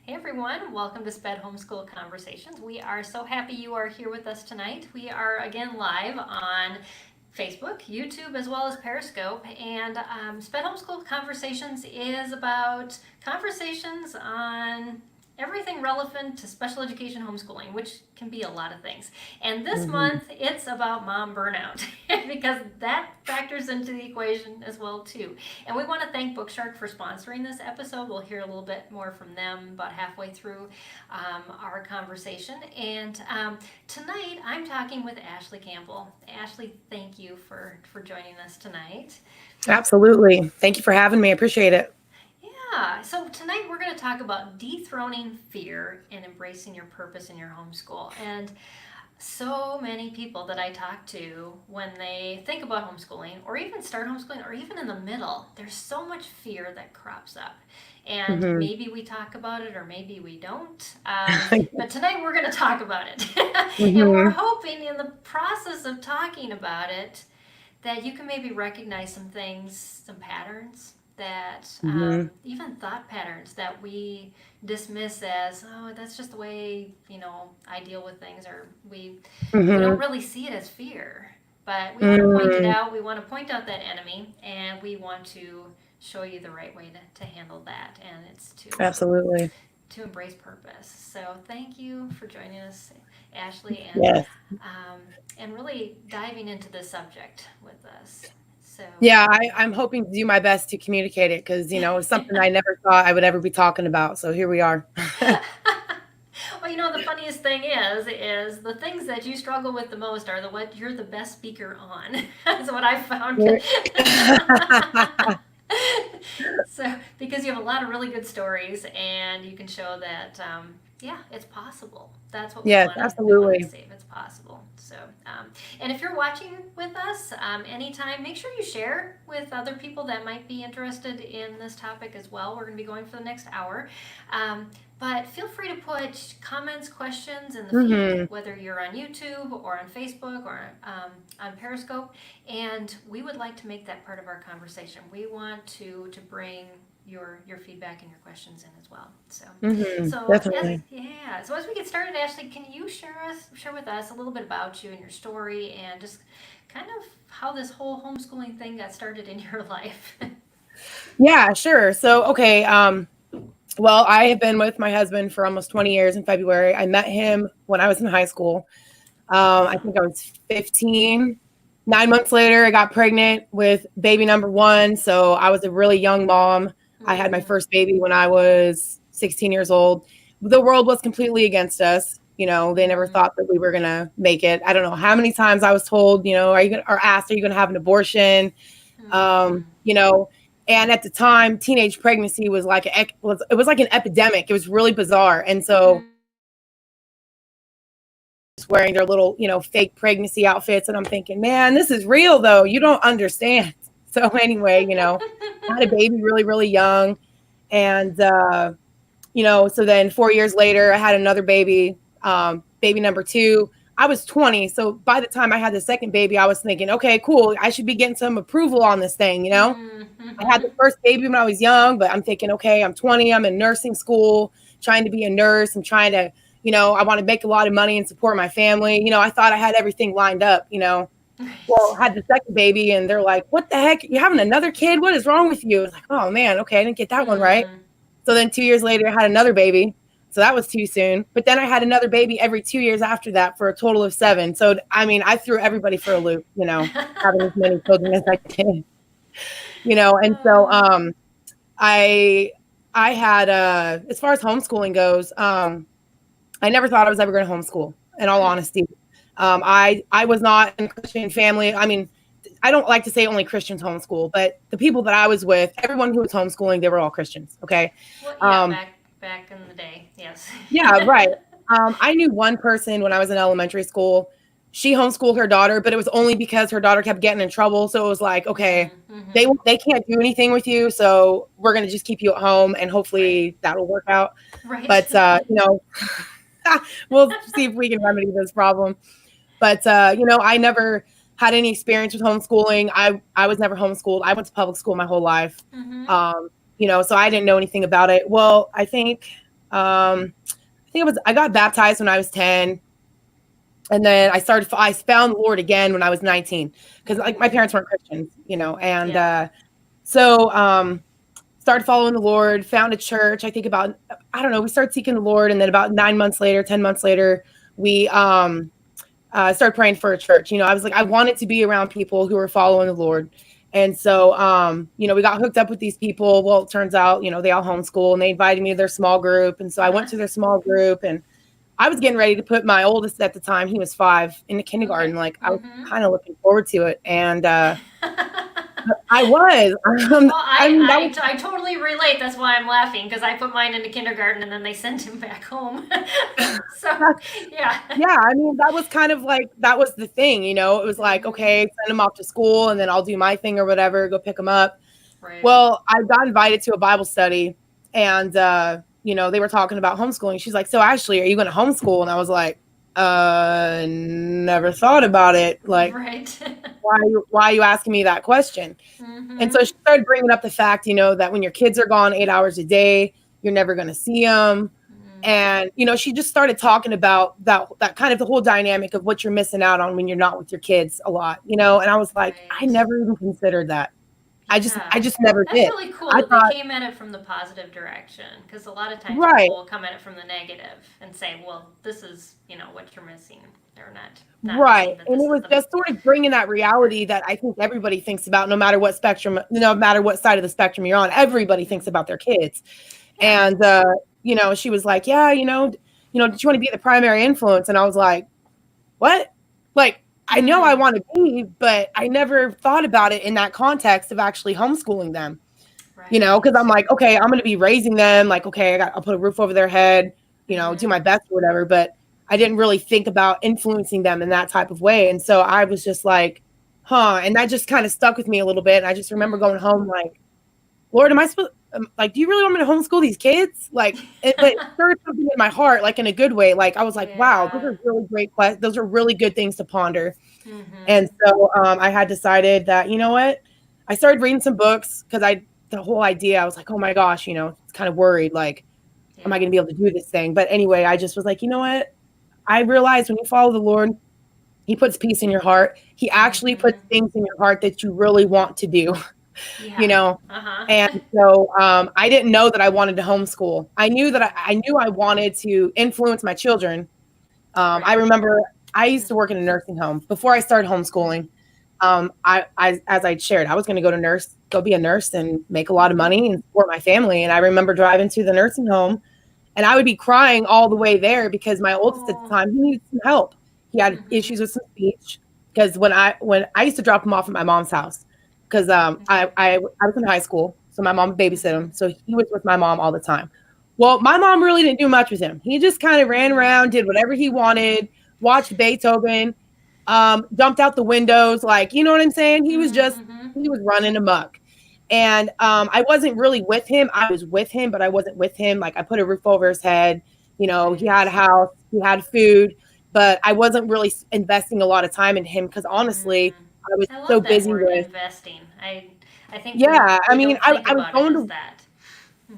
Hey everyone, welcome to SPED Homeschool Conversations. We are so happy you are here with us tonight. We are again live on Facebook, YouTube, as well as Periscope. And SPED Homeschool Conversations is about conversations on everything relevant to special education homeschooling, which can be a lot of things. And this Mhm. month, it's about mom burnout because that factors into the equation as well too. And we want to thank Bookshark for sponsoring this episode. We'll hear a little bit more from them about halfway through our conversation. And tonight, I'm talking with Ashley Campbell. Ashley, thank you for joining us tonight. Absolutely. Thank you for having me. I appreciate it. Yeah, so tonight we're going to talk about dethroning fear and embracing your purpose in your homeschool. And so many people that I talk to when they think about homeschooling or even start homeschooling or even in the middle, there's so much fear that crops up. And hmm maybe we talk about it or maybe we don't. But tonight we're going to talk about it. And we're hmm hoping in the process of talking about it that you can maybe recognize some things, some patterns that hmm even thought patterns that we dismiss as, oh, that's just the way I deal with things, or we don't hmm really see it as fear, but we want to point it mm out. We want to point out that enemy, and we want to show you the right way to handle that, and it's Absolutely. to embrace purpose. So thank you for joining us, Ashley, Yes. um, and really diving into this subject with us. So, Yeah, I'm hoping to do my best to communicate it because, it's something I never thought I would ever be talking about. So here we are. well, the funniest thing is the things that you struggle with the most are the what you're the best speaker on. That's what I found. So, because you have a lot of really good stories, and you can show that, yeah, it's possible. That's what Yes, we want to absolutely. see if it's possible. So, and if you're watching with us anytime, make sure you share with other people that might be interested in this topic as well. We're going to be going for the next hour. But feel free to put comments, questions in the feed, hmm whether you're on YouTube or on Facebook or on Periscope. And we would like to make that part of our conversation. We want to bring your feedback and your questions in as well. So Definitely. so as we get started, Ashley, can you share with us a little bit about you and your story and just kind of how this whole homeschooling thing got started in your life? Yeah, sure. So, okay. Well, I have been with my husband for almost 20 years in February. I met him when I was in high school. I Awesome. think I was 15. 9 months later, I got pregnant with baby number one. So I was a really young mom. I had my Mm, first baby when I was 16 years old. The world was completely against us. They never mm, thought that we were going to make it. I don't know how many times I was told, are you going or asked, are you going to have an abortion? mm. You know, and at the time, teenage pregnancy was like it was like an epidemic. It was really bizarre. And so wearing their little, fake pregnancy outfits. And I'm thinking, man, this is real though. You don't understand. So anyway, I had a baby really, really young. And, so then 4 years later, I had another baby, baby number two. I was 20. So by the time I had the second baby, I was thinking, okay, cool. I should be getting some approval on this thing. Mm, I had the mhm. first baby when I was young, but I'm thinking, okay, I'm 20, I'm in nursing school, trying to be a nurse. I'm trying to, I want to make a lot of money and support my family. I thought I had everything lined up. Well, Right. I had the second baby and they're like, what the heck? You're having another kid? What is wrong with you? It's like, oh man, okay, I didn't get that one right. Mm. So then 2 years later, I had another baby. So that was too soon. But then I had another baby every 2 years after that for a total of seven. So, I mean, I threw everybody for a loop, having as many children as I did, and so Oh. I I had as far as homeschooling goes, I never thought I was ever going to homeschool. In all Hmm. honesty, I was not in a Christian family. I mean, I don't like to say only Christians homeschool, but the people that I was with, everyone who was homeschooling, they were all Christians. Okay, Well, yeah, um, back in the day, yes. yeah, right. I knew one person when I was in elementary school. She homeschooled her daughter, but it was only because her daughter kept getting in trouble. So it was like, okay, they Mm-hmm. they can't do anything with you, so we're gonna just keep you at home, and Right. hopefully that'll work out. Right. But we'll see if we can remedy this problem. But I never had any experience with homeschooling. I was never homeschooled. I went to public school my whole life. Mm-hmm. So I didn't know anything about it. Well, I think I got baptized when I was 10. And then I found the Lord again when I was 19, because like my parents weren't Christians, and started following the Lord, found a church. I think I don't know, we started seeking the Lord. And then about 10 months later, we started praying for a church. I was like, I wanted to be around people who were following the Lord. And so, we got hooked up with these people. Well, it turns out, they all homeschool, and they invited me to their small group. And so I went to their small group, and I was getting ready to put my oldest at the time, he was 5, in the kindergarten. Okay. Like I was kind of looking forward to it. And I was. Well, I totally relate. That's why I'm laughing, because I put mine into kindergarten and then they sent him back home. So, yeah. Yeah, I mean, that was kind of like, that was the thing, it was like, okay, send him off to school and then I'll do my thing or whatever, go pick him up. Right. Well, I got invited to a Bible study, and, they were talking about homeschooling. She's like, so Ashley, are you going to homeschool? And I was like, never thought about it. Like, right. why are you asking me that question? Mm-hmm. And so she started bringing up the fact, that when your kids are gone 8 hours a day, you're never going to see them. Mm-hmm. And, she just started talking about that kind of the whole dynamic of what you're missing out on when you're not with your kids a lot, and I was like, right. I never even considered that. I just never did. That's really cool that they came at it from the positive direction, because a lot of times people will come at it from the negative and say, well, this is, what you're missing. They're not right. And it was just sort of bringing that reality that I think everybody thinks about, no matter what side of the spectrum you're on. Everybody thinks about their kids. Yeah. And, she was like, yeah, did you want to be the primary influence? And I was like, what? Like, I know I want to be, but I never thought about it in that context of actually homeschooling them, right. Because I'm like, okay, I'm going to be raising them. Like, okay, I'll put a roof over their head, do my best or whatever. But I didn't really think about influencing them in that type of way. And so I was just like, and that just kind of stuck with me a little bit. And I just remember going home like, Lord, am I supposed, like, do you really want me to homeschool these kids? Like, it stirred something in my heart, like in a good way. Like, I was like, wow, those are really great questions. Those are really good things to ponder. Mm-hmm. And so I had decided that, you know what? I started reading some books, because the whole idea, I was like, oh my gosh, it's kind of worried. Like, am I going to be able to do this thing? But anyway, I just was like, you know what? I realized when you follow the Lord, he puts peace in your heart. He actually puts things in your heart that you really want to do. Yeah. And so I didn't know that I wanted to homeschool. I knew that I wanted to influence my children. Right. I remember I used to work in a nursing home before I started homeschooling. As I shared, I was going to go be a nurse and make a lot of money and support my family. And I remember driving to the nursing home, and I would be crying all the way there, because my oldest at the time, he needed some help. He had issues with some speech, because when I used to drop him off at my mom's house, because I was in high school, so my mom babysat him. So he was with my mom all the time. Well, my mom really didn't do much with him. He just kind of ran around, did whatever he wanted, watched Beethoven, jumped out the windows. Like, you know what I'm saying? He was he was running amok. And I wasn't really with him. I was with him, but I wasn't with him. Like, I put a roof over his head. He had a house, he had food, but I wasn't really investing a lot of time in him, because honestly, I was so busy with investing. I think. Yeah, I mean, I was going to that.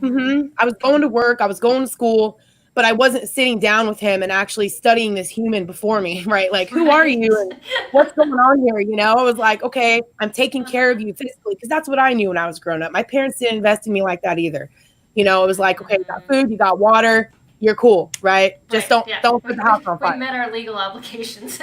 I was going to work, I was going to school, but I wasn't sitting down with him and actually studying this human before me, right? Like, who are you and what's going on here? I was like, okay, I'm taking care of you physically, because that's what I knew when I was growing up. My parents didn't invest in me like that either. It was like, okay, you got food, you got water, you're cool, right? Just don't put the house on fire. We met our legal obligations.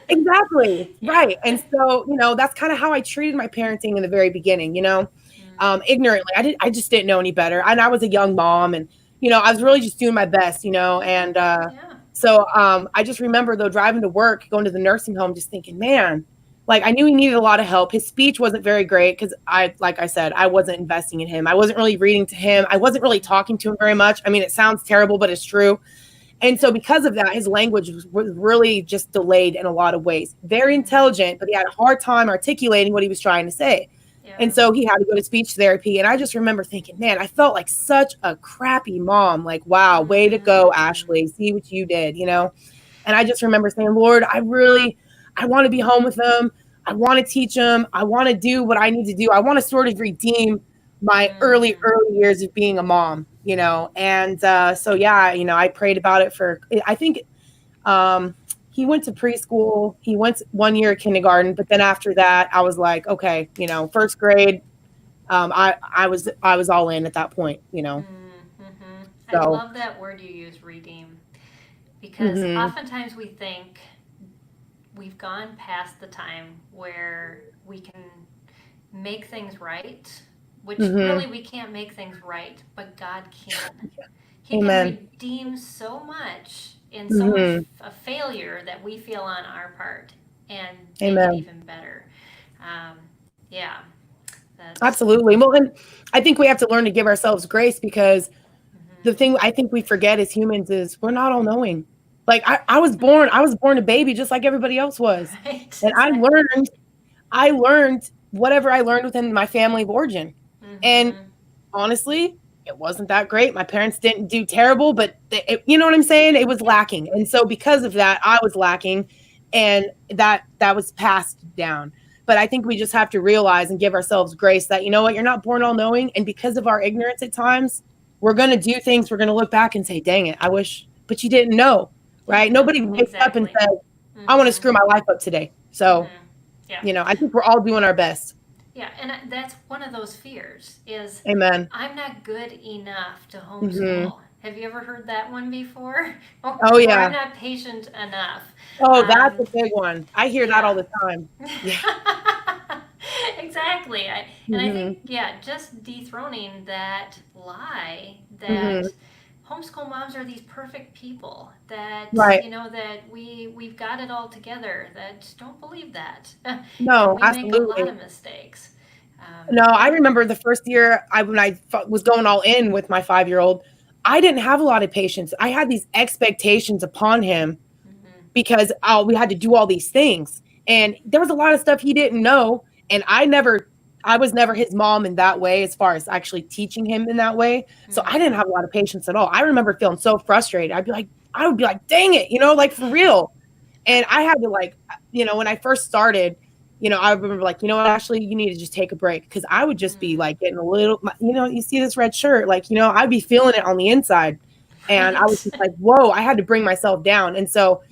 Exactly. Yeah. Right. And so, that's kind of how I treated my parenting in the very beginning, ignorantly. I just didn't know any better. And I was a young mom, and, I was really just doing my best, and so I just remember, though, driving to work, going to the nursing home, just thinking, man, like, I knew he needed a lot of help. His speech wasn't very great, because like I said, I wasn't investing in him. I wasn't really reading to him. I wasn't really talking to him very much. I mean, it sounds terrible, but it's true. And so because of that, his language was really just delayed in a lot of ways. Very intelligent, but he had a hard time articulating what he was trying to say. Yeah. And so he had to go to speech therapy. And I just remember thinking, man, I felt like such a crappy mom. Like, wow, way to go, Ashley. See what you did, And I just remember saying, Lord, I want to be home with them. I want to teach them. I want to do what I need to do. I want to sort of redeem my early years of being a mom, and so yeah, I prayed about it for, I think, he went to preschool, he went 1 year of kindergarten, but then after that I was like, okay, first grade, I was all in at that point. I So love that word you use, redeem, because oftentimes we think we've gone past the time where we can make things right, which really we can't make things right, but God can. He Amen. can redeem so much in so much a failure that we feel on our part and make it even better. Yeah. Absolutely. Well, and I think we have to learn to give ourselves grace, because the thing I think we forget as humans is we're not all knowing. Like I was born a baby just like everybody else was. Right, and I learned whatever I learned within my family of origin. And honestly, it wasn't that great. My parents didn't do terrible, but you know what I'm saying? It was lacking. And so because of that, I was lacking, and that was passed down. But I think we just have to realize and give ourselves grace that, you know what, you're not born all knowing. And because of our ignorance at times, we're going to do things. We're going to look back and say, dang it, I wish, but you didn't know, right? Nobody wakes up and says, I want to screw my life up today. So, I think we're all doing our best. Yeah, and that's one of those fears is, Amen. I'm not good enough to homeschool. Have you ever heard that one before? Oh, yeah. Or I'm not patient enough. Oh, that's a big one. I hear that all the time. Yeah. Exactly. I think, just dethroning that lie that homeschool moms are these perfect people, that, that we've got it all together, that don't believe that. No, we absolutely. make a lot of mistakes. No, I remember the first year when I was going all in with my 5-year-old, I didn't have a lot of patience. I had these expectations upon him because we had to do all these things. And there was a lot of stuff he didn't know. And I was never his mom in that way, as far as actually teaching him in that way. So I didn't have a lot of patience at all. I remember feeling so frustrated. I would be like, dang it, like for real. And I had to when I first started, I remember like, you know what, Ashley, you need to just take a break. Cause I would just be like getting a little, you see this red shirt, I'd be feeling it on the inside. And I was just like, whoa, I had to bring myself down. And so,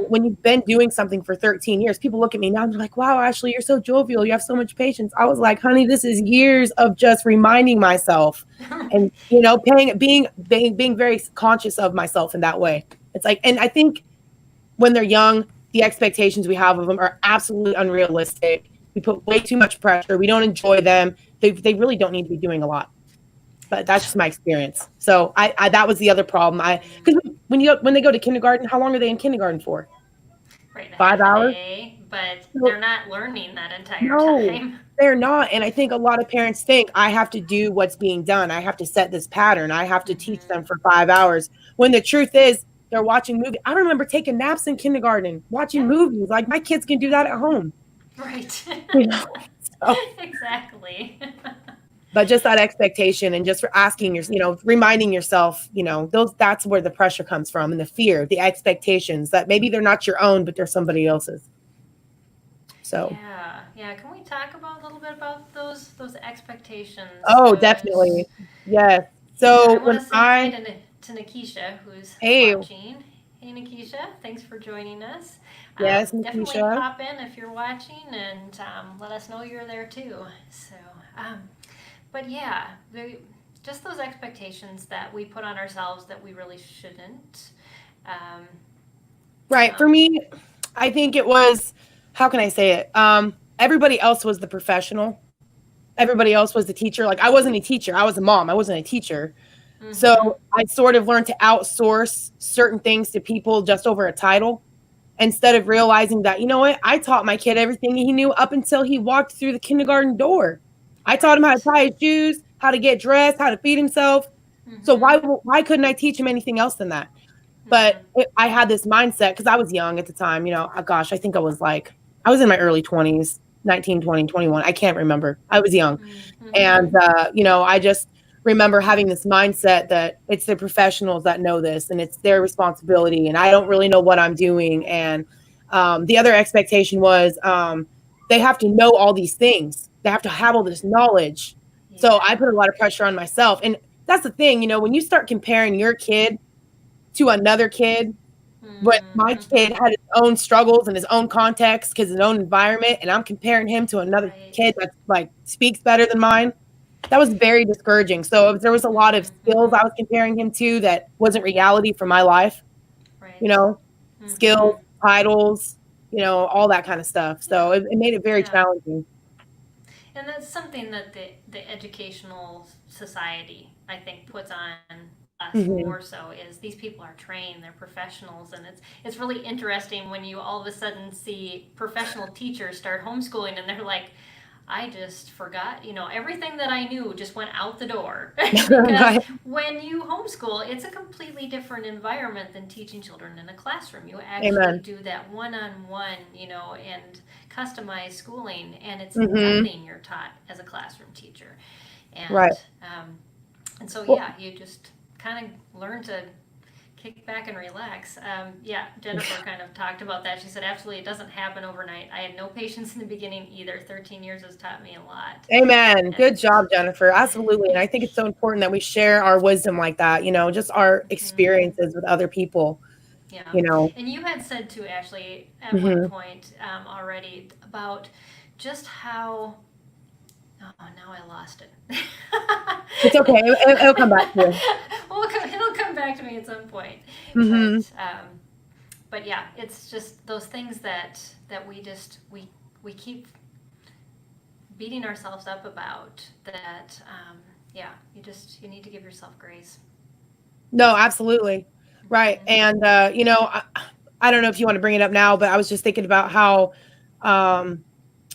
when you've been doing something for 13 years, people look at me now and they're like, wow, Ashley, you're so jovial. You have so much patience. I was like, honey, this is years of just reminding myself and, being very conscious of myself in that way. It's like, and I think when they're young, the expectations we have of them are absolutely unrealistic. We put way too much pressure. We don't enjoy them. They really don't need to be doing a lot. But that's just my experience. So I that was the other problem. Because when they go to kindergarten, how long are they in kindergarten for? Right, 5 hours. But they're not learning that entire time. They're not. And I think a lot of parents think I have to do what's being done. I have to set this pattern. I have to teach them for 5 hours. When the truth is, they're watching movies. I remember taking naps in kindergarten, watching movies. Like my kids can do that at home. Right. So. Exactly. But just that expectation and just for asking reminding yourself, that's where the pressure comes from, and the fear, the expectations that maybe they're not your own, but they're somebody else's. So. Yeah. Can we talk a little bit about those expectations? Oh, definitely. Yes. So I want to say hi to Nikisha, who's watching. Hey, Nikisha, thanks for joining us. Yes, definitely Nikisha. pop in if you're watching and let us know you're there too. So, but yeah, just those expectations that we put on ourselves that we really shouldn't. Right. For me, I think it was, how can I say it? Everybody else was the professional. Everybody else was the teacher. Like I wasn't a teacher. I was a mom. I wasn't a teacher. So I sort of learned to outsource certain things to people just over a title, instead of realizing that, you know what, I taught my kid everything he knew up until he walked through the kindergarten door. I taught him how to tie his shoes, how to get dressed, how to feed himself. So why couldn't I teach him anything else than that? But I had this mindset because I was young at the time, I think I was in my early 20s, 19, 20, 21. I can't remember. I was young. And, I just remember having this mindset that it's the professionals that know this and it's their responsibility. And I don't really know what I'm doing. And the other expectation was they have to know all these things. They have to have all this knowledge. So I Yeah. put a lot of pressure on myself. And that's the thing, when you start comparing your kid to another kid, but my kid Mm-hmm. had his own struggles and his own context because his own environment, and I'm comparing him to another Right. kid that's like speaks better than mine. That was very discouraging. So there was a lot of Mm-hmm. skills Mm-hmm. I was comparing him to that wasn't reality for my life, you Right. know, skills, Mm-hmm. titles, all that kind of stuff. So Yeah. it made it very Yeah. challenging. And that's something that the educational society, I think, puts on us Hmm. more so is these people are trained, they're professionals, and it's really interesting when you all of a sudden see professional teachers start homeschooling and they're like, I just forgot, everything that I knew just went out the door. Because Right. when you homeschool, it's a completely different environment than teaching children in a classroom. You actually Amen. do that one on one, and customized schooling, and it's Hmm. nothing you're taught as a classroom teacher. Right. And so, Well, yeah, you just kind of learn to kick back and relax. Yeah, Jennifer kind of talked about that. She said, absolutely, it doesn't happen overnight. I had no patience in the beginning either. 13 years has taught me a lot. amen. Good And job, Jennifer. Absolutely. And I think it's so important that we share our wisdom like that, just our mhm, experiences with other people, yeah. you know. And you had said to Ashley at one Hmm. point already about just how. Oh, now I lost it. It's okay. It'll come back to you. It'll come back to me at some point. Hmm. But yeah, it's just those things that we keep beating ourselves up about. That yeah, you need to give yourself grace. No, absolutely. Right. Hmm. And, I don't know if you want to bring it up now, but I was just thinking about how, um,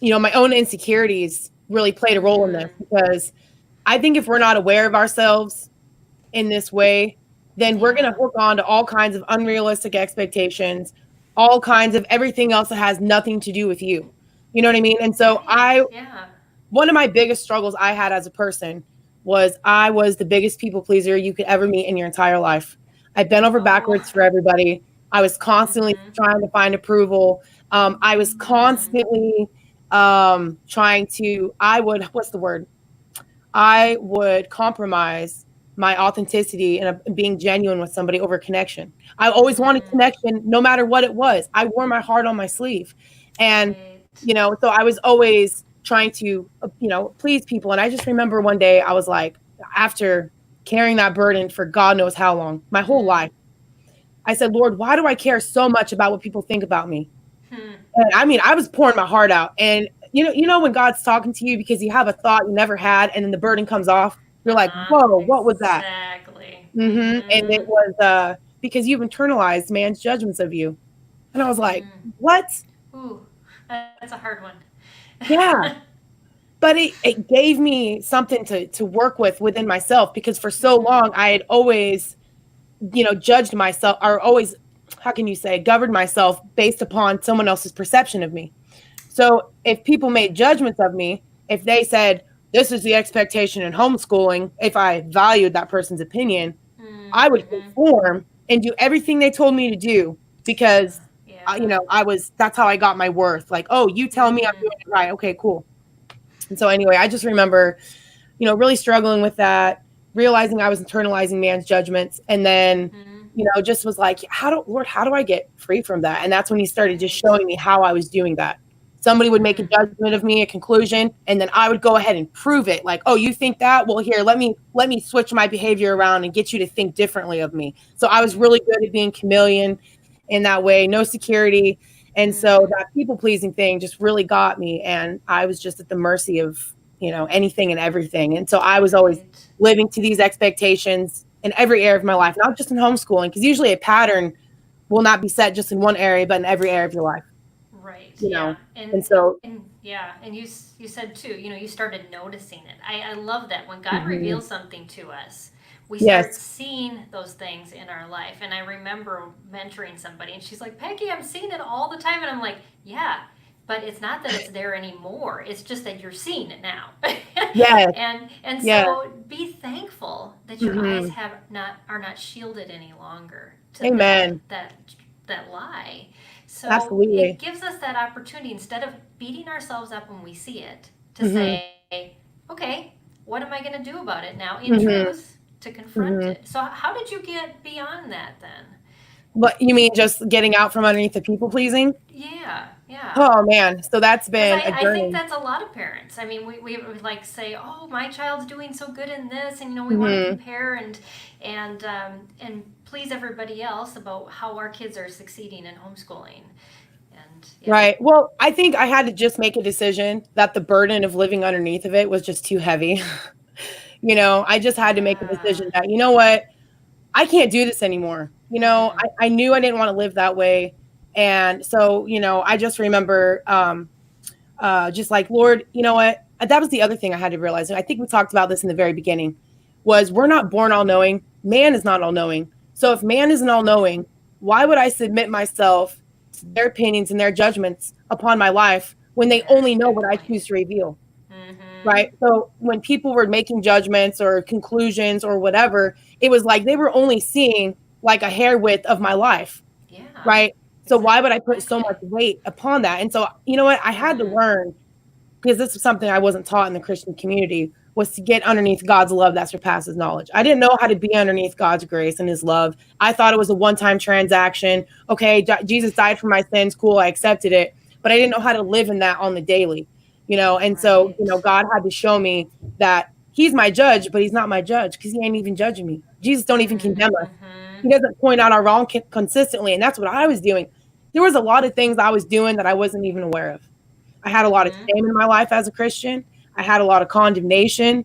my own insecurities really played a role in this Mm, because I think if we're not aware of ourselves in this way, then we're going yeah. to hook on to all kinds of unrealistic expectations, all kinds of everything else that has nothing to do with you. You know what I mean? And so Right. Yeah. one of my biggest struggles I had as a person was I was the biggest people pleaser you could ever meet in your entire life. I bent over Oh. backwards for everybody. I was constantly Mhm. trying to find approval. I was Mhm. constantly trying to, what's the word? I would compromise my authenticity and being genuine with somebody over connection. I always wanted Mhm. connection no matter what it was. I wore my heart on my sleeve. And, Right. so I was always trying to, please people. And I just remember one day I was like, after carrying that burden for God knows how long, my whole Hmm. life, I said, Lord, why do I care so much about what people think about me? Hmm. And I mean, I was pouring my heart out. And you know when God's talking to you because you have a thought you never had, and then the burden comes off. You're like, whoa, what was that? Exactly. And it Mhm. was because you've internalized man's judgments of you. And I was like, Mm. what? Ooh, that's a hard one. Yeah. But it gave me something to work with within myself because for so Mhm. long I had always, judged myself or always, how can you say, governed myself based upon someone else's perception of me. So if people made judgments of me, if they said, this is the expectation in homeschooling, if I valued that person's opinion, I would Mhm. conform and do everything they told me to do because, Yeah. that's how I got my worth. Like, oh, you tell me I'm Mhm. doing it right. Okay, cool. And so anyway, I just remember, really struggling with that, realizing I was internalizing man's judgments. And then, Mhm. just was like, Lord, how do I get free from that? And that's when he started just Right. showing me how I was doing that. Somebody would make a Mm. judgment of me, a conclusion, and then I would go ahead and prove it. Like, oh, you think that? Well, here, let me switch my behavior around and get you to think differently of me. So I was really good at being chameleon in that way, no security. And so Mhm. that people pleasing thing just really got me. And I was just at the mercy of, anything and everything. And so I was always Right. living to these expectations in every area of my life, not just in homeschooling, because usually a pattern will not be set just in one area, but in every area of your life, Right. you Yeah. know. And so, Yeah, and you said too, you started noticing it. I love that when God mhm, reveals something to us, we start yes, seeing those things in our life. And I remember mentoring somebody, and she's like, "Peggy, I'm seeing it all the time," and I'm like, "Yeah." But it's not that it's there anymore. It's just that you're seeing it now. yes, And yeah, so be thankful that your eyes hmm, are not shielded any longer to amen, that lie. So it absolutely, gives us that opportunity instead of beating ourselves up when we see it to hmm, say, okay, what am I going to do about it now in Mm-hmm. truth to confront Mm-hmm. it? So how did you get beyond that then? What you mean, just getting out from underneath the people pleasing? Yeah. Oh man, so that's Because been a I think journey. that's a lot of parents. I mean, we would like say, oh, my child's doing so good in this, and we want to Hmm. compare and please everybody else about how our kids are succeeding in homeschooling. And yeah, Right. Well, I think I had to just make a decision that the burden of living underneath of it was just too heavy. I just had to make a yeah, decision that, you know what, I can't do this anymore. mm-hmm. I knew I didn't want to live that way. And so, I just remember just like, Lord, you know what? That was the other thing I had to realize. And I think we talked about this in the very beginning was we're not born all knowing. Man is not all knowing. So if man isn't all knowing, why would I submit myself to their opinions and their judgments upon my life when they Yeah, only know good what I point. choose to reveal? Mm-hmm. Right. So when people were making judgments or conclusions or whatever, it was like they were only seeing like a hair width of my life. Yeah, Right. So why would I put so much exactly. weight upon that? And so, you know what? I had to Mm-hmm. learn, because this is something I wasn't taught in the Christian community, was to get underneath God's love that surpasses knowledge. I didn't know how to be underneath God's grace and his love. I thought it was a one-time transaction. Okay, Jesus died for my sins. Cool, I accepted it. But I didn't know how to live in that on the daily, and so, Right. God had to show me that he's my judge, but he's not my judge because he ain't even judging me. Jesus don't even condemn us. Mm-hmm. He doesn't point out our wrong consistently. And that's what I was doing. There was a lot of things I was doing that I wasn't even aware of. I had a lot of Mm-hmm. shame in my life as a Christian. I had a lot of condemnation.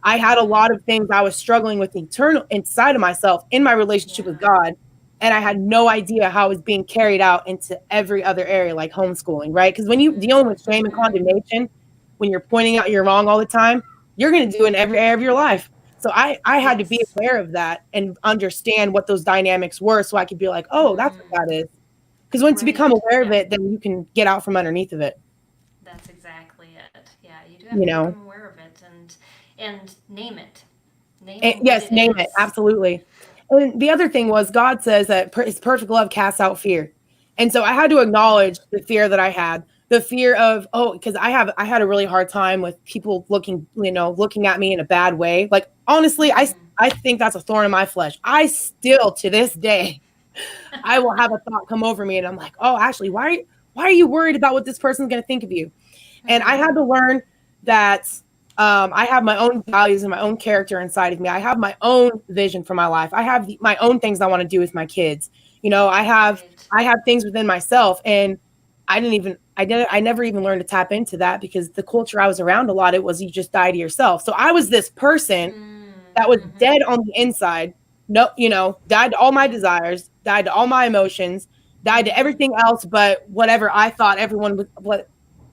I had a Mm-hmm. lot of things I was struggling with internal inside of myself in my relationship with Yeah. God. And I had no idea how it was being carried out into every other area, like homeschooling, right? Because when you dealing with shame and Mm-hmm. condemnation, when you're pointing out you're wrong all the time, you're going to do it in every area of your life. So I had to be Yes. aware of that and understand what those dynamics were so I could be like, oh, that's Mm. what that is. Because once you become Right. aware of Yeah. it, then you can get out from underneath of it, That's exactly it. Yeah, you do have you to know? become aware of it and name it. And Naming what yes, it name it. is. Absolutely. And the other thing was God says that his perfect love casts out fear. And so I had to acknowledge the fear that I had, the fear of, because I had a really hard time with people looking at me in a bad way. Like, honestly, Mm. I think that's a thorn in my flesh. I still, to this day, I will have a thought come over me and I'm like, oh, Ashley, why are you worried about what this person's going to think of you? And I had Mm. to learn that I have my own values and my own character inside of me. I have my own vision for my life. I have my own things I want to do with my kids. Right. I have things within myself, and I never even learned to tap into that because the culture I was around a lot, it was you just die to yourself. So I was this person Mm. that was Mm-hmm. dead on the inside. No, died to all my Yeah. desires, died to all my emotions, died to Mm-hmm. everything else but whatever I thought everyone was, what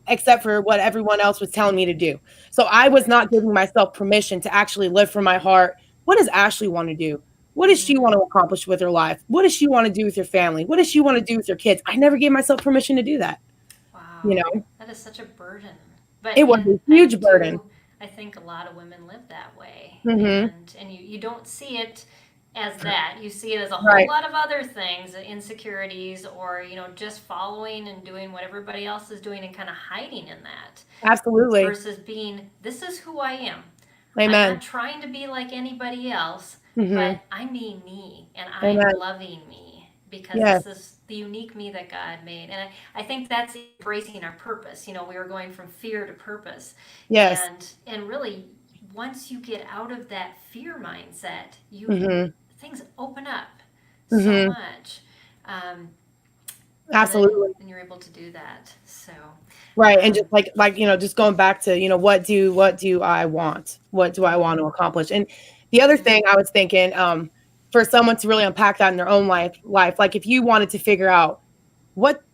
except for what everyone else was telling me to do. So I was not Right. giving myself permission to actually live from my heart. What does Ashley want to do? What does she want Mm. to accomplish with her life? What does she want to do with her family? What does she want to do with her kids? I never gave myself permission to do that. You Wow. know, That is such a burden. But it was a huge burden. I think a lot of women live that way. Hmm. And you don't see it as that. You see it as a whole Right. lot of other things, insecurities, or just following and doing what everybody else is doing and kind of hiding in that Absolutely. versus being, this is who I am. I'm Amen. not trying to be like anybody else, Hmm. but I'm being me and I'm Amen. loving me because Yes. this is the unique me that God made. And I think that's embracing our purpose. We were going from fear to purpose. Yes. And really, once you get out of that fear mindset, Hmm. things open up so Hmm. much. Um, and Absolutely. then you're able to do that. So, Right. And um, just like, just going back to, what do I want? What do I want to mm-hmm, accomplish? And the other mm-hmm, thing I was thinking, for someone to really unpack that in their own life, like if you wanted to figure out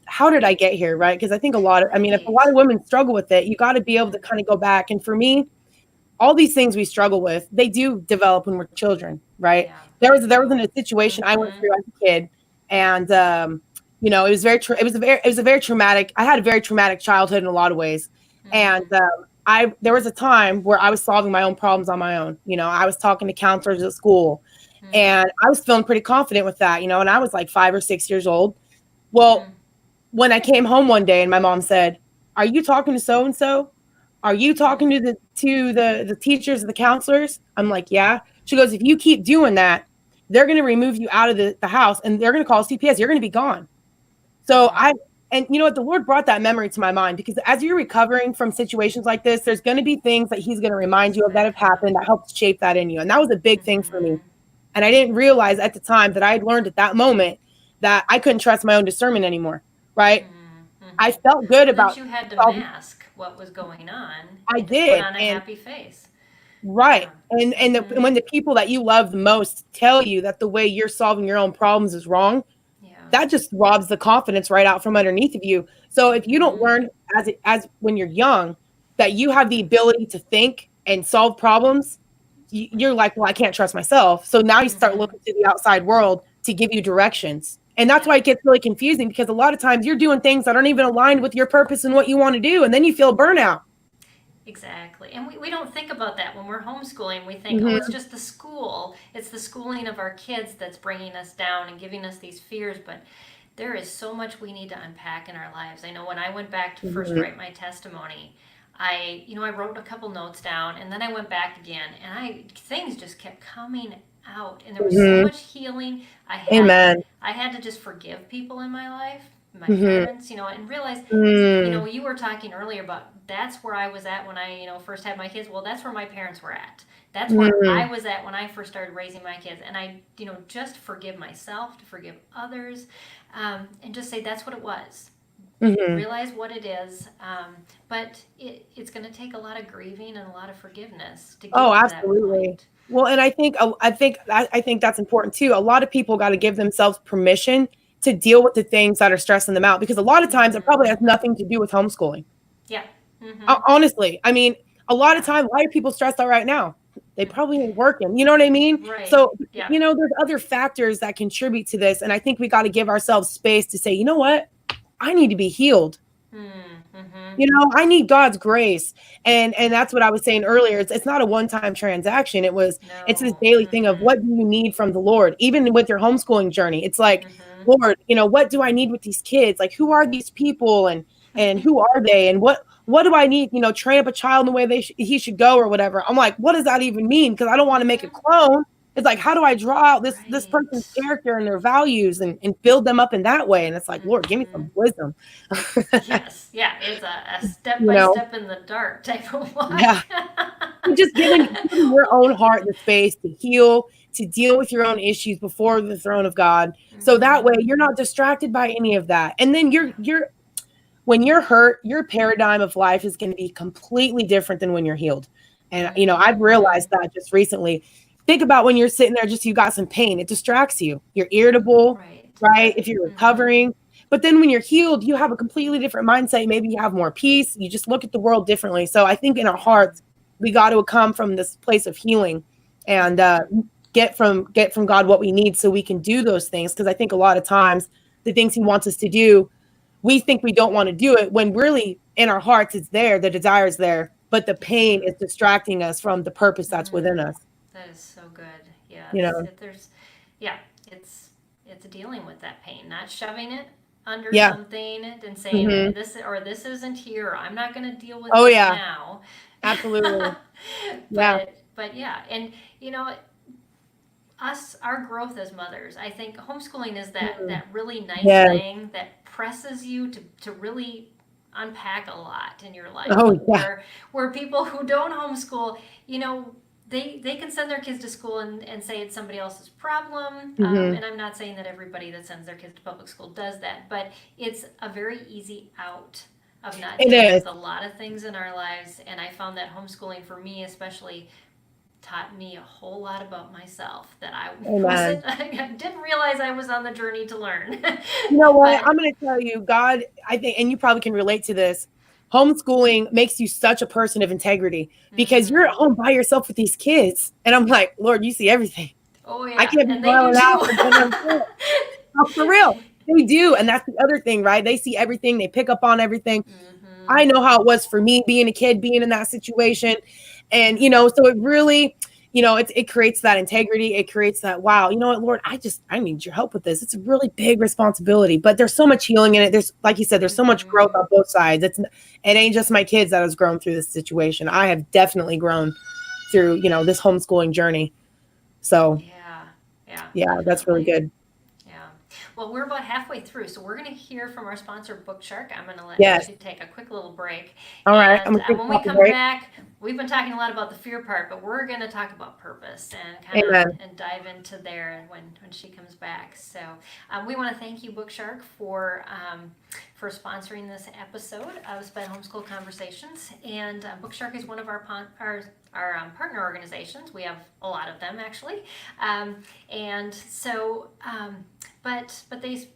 how did I get here? Right. Because I think if a lot right. of women struggle with it, you got to be able to kind of go back. And for me, all these things we struggle with, they do develop when we're children, right? Yeah, they There was do. a situation I went Mm-hmm, through as a kid, and it was it was a very traumatic. I had a very traumatic childhood in a lot of ways, and mm-hmm, I there was a time where I was solving my own problems on my own. I was talking to counselors at school, mm-hmm, and I was feeling pretty confident with that. And I was like 5 or 6 years old. Well, mm-hmm. when I came home one day and my mom said, "Are you talking to so and so?" Are you talking to the teachers, the counselors? I'm like, yeah. She goes, if you keep doing that, they're going to remove you out of the house and they're going to call CPS. You're going to be gone. So and you know what? The Lord brought that memory to my mind, because as you're recovering from situations like this, there's going to be things that he's going to remind you of that have happened that helped shape that in you. And that was a big thing for me. And I didn't realize at the time that I had learned at that moment that I couldn't trust my own discernment anymore. Right. I felt good about that you had to mask what was going on. I did. Put on a happy face. Right. And when the people that you love the most tell you that the way you're solving your own problems is wrong, that just robs the confidence right out from underneath of you. So if you don't learn as when you're young that you have the ability to think and solve problems, you're like, well, I can't trust myself. So now you start looking to the outside world to give you directions. And that's why it gets really confusing, because a lot of times you're doing things that aren't even aligned with your purpose and what you want to do. And then you feel burnout. Exactly. And we don't think about that when we're homeschooling. We think, oh, it's just the school. It's the schooling of our kids that's bringing us down and giving us these fears. But there is so much we need to unpack in our lives. I know when I went back to first write my testimony, I wrote a couple notes down, and then I went back again, and things just kept coming out. And there was so much healing. I had to just forgive people in my life, my parents, and realize, you were talking earlier about that's where I was at when I, first had my kids. Well, that's where my parents were at. That's where I was at when I first started raising my kids. And I, just forgive myself, to forgive others, and just say that's what it was. Realize what it is. But it's going to take a lot of grieving and a lot of forgiveness to get to absolutely. That point. Well, and I think that's important too. A lot of people got to give themselves permission to deal with the things that are stressing them out, because a lot of times it probably has nothing to do with homeschooling. Yeah. Honestly, I mean, a lot of time, why are people stressed out right now? They probably ain't working. You know what I mean? Right. So, there's other factors that contribute to this. And I think we got to give ourselves space to say, you know what? I need to be healed. I need God's grace. And that's what I was saying earlier. It's not a one-time transaction. It's this daily thing of what do you need from the Lord, even with your homeschooling journey. It's like, Lord, what do I need with these kids? Like, who are these people and who are they? And what do I need? Train up a child in the way he should go or whatever. I'm like, what does that even mean? Because I don't want to make a clone. It's like, how do I draw out this person's character and their values and build them up in that way? And it's like, Lord, give me some wisdom. Yes. Yeah. It's a step by step in the dark type of walk. Yeah. Just giving your own heart the space to heal, to deal with your own issues before the throne of God. So that way you're not distracted by any of that. And then when you're hurt, your paradigm of life is going to be completely different than when you're healed. And, I've realized that just recently. Think about when you're sitting there, you got some pain, it distracts you. You're irritable, right? If you're recovering. But then when you're healed, you have a completely different mindset. Maybe you have more peace. You just look at the world differently. So I think in our hearts, we got to come from this place of healing and get from God what we need so we can do those things. Because I think a lot of times the things he wants us to do, we think we don't want to do it, when really in our hearts it's there, the desire is there, but the pain is distracting us from the purpose that's within us. That is so good. Yeah. It's dealing with that pain, not shoving it under something and saying this isn't here. I'm not going to deal with this now. Absolutely. But yeah, and our growth as mothers, I think homeschooling is that really nice thing that presses you to really unpack a lot in your life. Where people who don't homeschool, they can send their kids to school and say it's somebody else's problem. And I'm not saying that everybody that sends their kids to public school does that, but it's a very easy out of not dealing with a lot of things in our lives. And I found that homeschooling for me especially taught me a whole lot about myself that I didn't realize I was on the journey to learn. You know what? I'm going to tell you, God, I think, and you probably can relate to this, homeschooling makes you such a person of integrity because you're at home by yourself with these kids. And I'm like, Lord, you see everything. Oh, yeah. I can't be blowing out. For real. They do. And that's the other thing, right? They see everything. They pick up on everything. I know how it was for me being a kid, being in that situation. And, so it really, it creates that integrity. It creates that, wow, you know what, Lord, I need your help with this. It's a really big responsibility, but there's so much healing in it. There's, like you said, there's so much growth on both sides. It ain't just my kids that has grown through this situation. I have definitely grown through, this homeschooling journey. So yeah, that's really good. Well, we're about halfway through, so we're going to hear from our sponsor, Bookshark. I'm going to let Yes. you take a quick little break. All right. And when we come back, we've been talking a lot about the fear part, but we're going to talk about purpose and kind of and dive into there when she comes back. So we want to thank you, Bookshark, for sponsoring this episode of SPED Homeschool Conversations. And Bookshark is one of our partner organizations. We have a lot of them, actually. And so, but they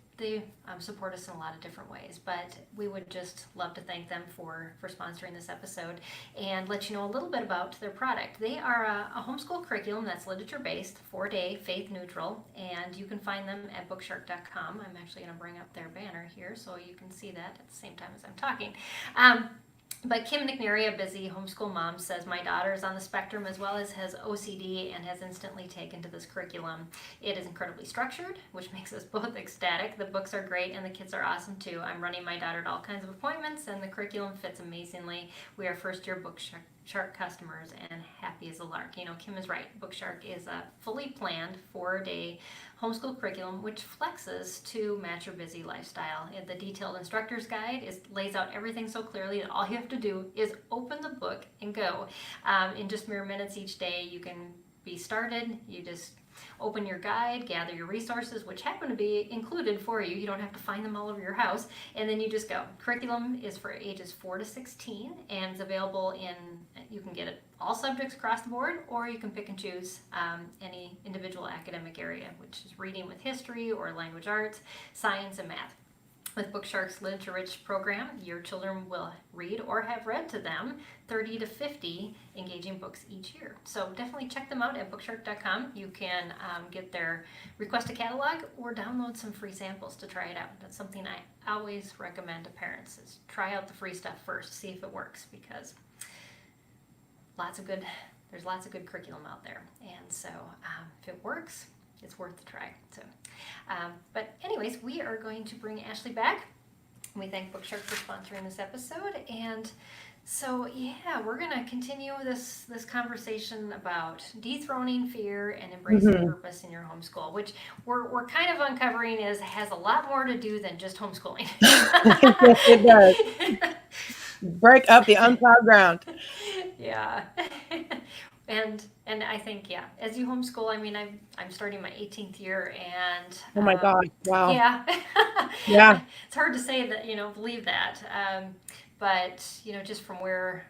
support us in a lot of different ways. But we would just love to thank them for sponsoring this episode and let you know a little bit about their product. They are a homeschool curriculum that's literature-based, 4-day, faith-neutral, and you can find them at bookshark.com. I'm actually going to bring up their banner here so you can see that at the same time as I'm talking. But Kim McNary, a busy homeschool mom, says, my daughter is on the spectrum as well as has OCD and has instantly taken to this curriculum. It is incredibly structured, which makes us both ecstatic. The books are great and the kids are awesome too. I'm running my daughter to all kinds of appointments and the curriculum fits amazingly. We are first-year Bookshark customers and happy as a lark. Kim is right. Bookshark is a fully planned 4-day homeschool curriculum which flexes to match your busy lifestyle. The detailed instructor's guide lays out everything so clearly that all you have to do is open the book and go. In just mere minutes each day, you can be started. You just open your guide, gather your resources, which happen to be included for you. You don't have to find them all over your house, and then you just go. Curriculum is for ages 4 to 16, and it's available you can get it all subjects across the board, or you can pick and choose any individual academic area, which is reading with history or language arts, science, and math. With Bookshark's Literature-Rich program, your children will read or have read to them 30 to 50 engaging books each year. So definitely check them out at bookshark.com. You can get their request a catalog or download some free samples to try it out. That's something I always recommend to parents is try out the free stuff first, see if it works, because there's lots of good curriculum out there. And so if it works, it's worth the try. So, but anyways, we are going to bring Ashley back. We thank Bookshark for sponsoring this episode, and so we're going to continue this conversation about dethroning fear and embracing purpose in your homeschool, which we're kind of uncovering has a lot more to do than just homeschooling. Yes, it does. Break up the unplowed ground. Yeah. And I think, as you homeschool, I mean, I'm starting my 18th year, and oh my God, wow. Yeah. Yeah. It's hard to say that, believe that. But, just from where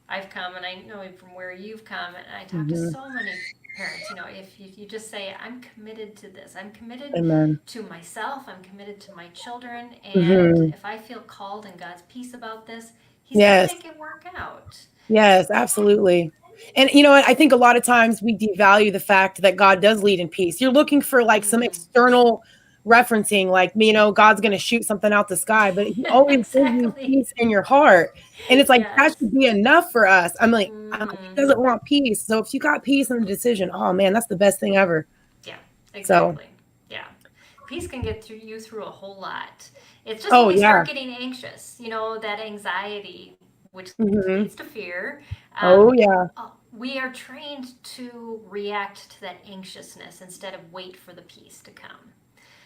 I've come, and I know from where you've come, and I talk to so many parents, if you just say, I'm committed to this, I'm committed Amen. to myself, I'm committed to my children, and if I feel called and God's peace about this, He's going to make it work out. Yes, absolutely. And I think a lot of times we devalue the fact that God does lead in peace. You're looking for some external referencing, like, God's going to shoot something out the sky, but He always gives you peace in your heart. And it's like, that should be enough for us. I'm like, He doesn't want peace. So if you got peace in the decision, oh man, that's the best thing ever. Yeah, exactly. So, peace can get you through a whole lot. It's just when we start getting anxious, that anxiety, which leads to fear. We are trained to react to that anxiousness instead of wait for the peace to come.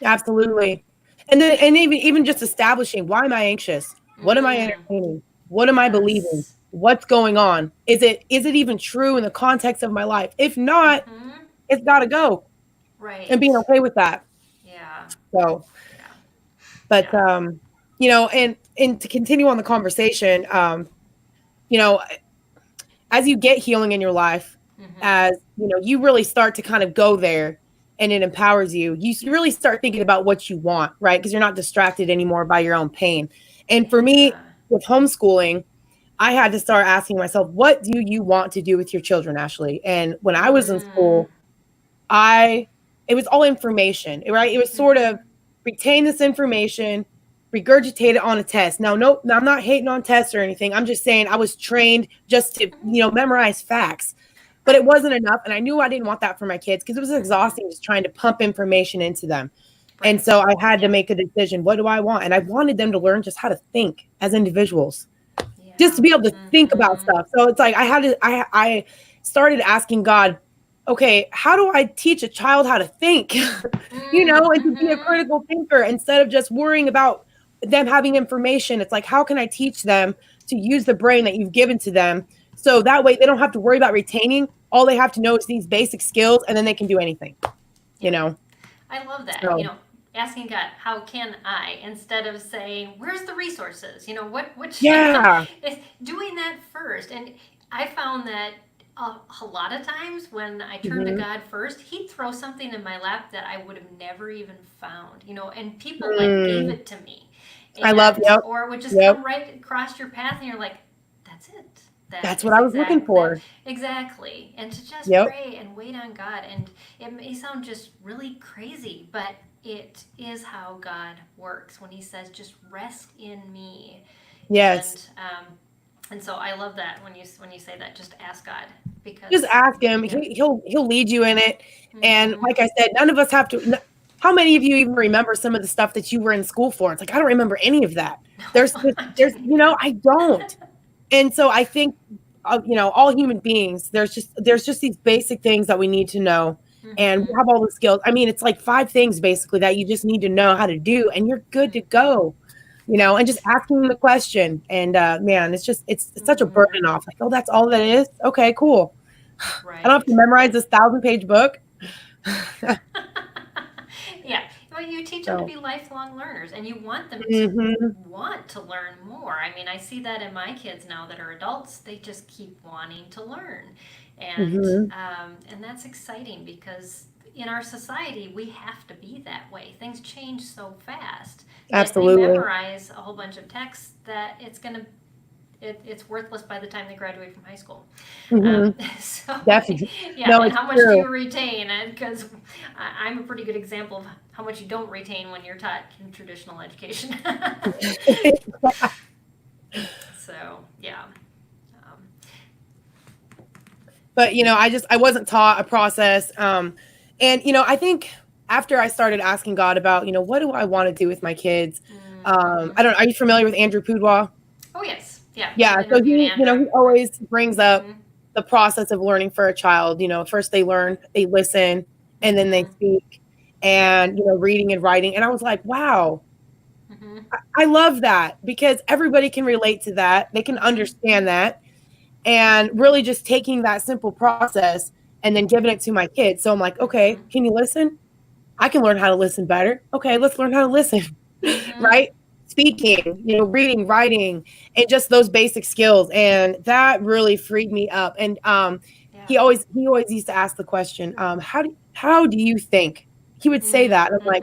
Absolutely. And even just establishing, why am I anxious? What am I entertaining? What am I believing? What's going on? Is it even true in the context of my life? If not, it's got to go. Right. And being okay with that. Yeah. So, but, and to continue on the conversation, as you get healing in your life, as you really start to kind of go there and it empowers you, you really start thinking about what you want, right? Because you're not distracted anymore by your own pain. And for me, with homeschooling, I had to start asking myself, what do you want to do with your children, Ashley? And when I was in school, it was all information, right? It was sort of retain this information, regurgitate it on a test. Now, no, I'm not hating on tests or anything. I'm just saying I was trained just to, memorize facts. but it wasn't enough. And I knew I didn't want that for my kids because it was exhausting just trying to pump information into them. Right. And so I had to make a decision. What do I want? And I wanted them to learn just how to think as individuals, just to be able to think about stuff. So it's like I started asking God, okay, how do I teach a child how to think, you know, and to be a critical thinker instead of just worrying about them having information? It's like, how can I teach them to use the brain that you've given to them? So that way they don't have to worry about retaining. All they have to know is these basic skills, and then they can do anything, you know? I love that. So, you know, asking God, how can I, instead of saying, where's the resources? You know, it's doing that first. And I found that a lot of times when I turn to God first, he'd throw something in my lap that I would have never even found, you know, and people like gave it to me. And, I love, or it would just come right across your path and you're like, that's it. That's what I was looking for. Exactly. And to just pray and wait on God. And it may sound just really crazy, but it is how God works when he says, just rest in me. Yes. And so I love that when you say that, just ask God, because just ask him. He'll lead you in it. And like I said, none of us have to. How many of you even remember some of the stuff that you were in school for? It's like, I don't remember any of that. There's, you know, I don't. And so I think, you know, all human beings, there's just these basic things that we need to know. And we have all the skills. I mean, it's like 5 things basically that you just need to know how to do, and you're good to go, you know, and just asking the question. And man, it's such a burden off. Like, oh, that's all that is. Okay, cool. Right. I don't have to memorize this 1,000-page book. Yeah. Well, you teach them to be lifelong learners, and you want them to want to learn more. I mean, I see that in my kids now that are adults. They just keep wanting to learn. And that's exciting because in our society, we have to be that way. Things change so fast. Absolutely. They memorize a whole bunch of texts that it's worthless by the time they graduate from high school. So definitely. Yeah. No, and how much do you retain? Because I'm a pretty good example of how much you don't retain when you're taught in traditional education. So yeah. But you know, I wasn't taught a process. And you know, I think after I started asking God about, you know, what do I want to do with my kids? I don't know. Are you familiar with Andrew Pudewa? Oh yes. Yeah. Yeah. So he always brings up the process of learning for a child. You know, first they learn, they listen, and then they speak, and, you know, reading and writing. And I was like, wow, I love that, because everybody can relate to that. They can understand that. And really just taking that simple process and then giving it to my kids. So I'm like, okay, can you listen? I can learn how to listen better. Okay, let's learn how to listen, right? Speaking, you know, reading, writing, and just those basic skills. And that really freed me up. And he always used to ask the question, how do you think? He would say that. I'm like,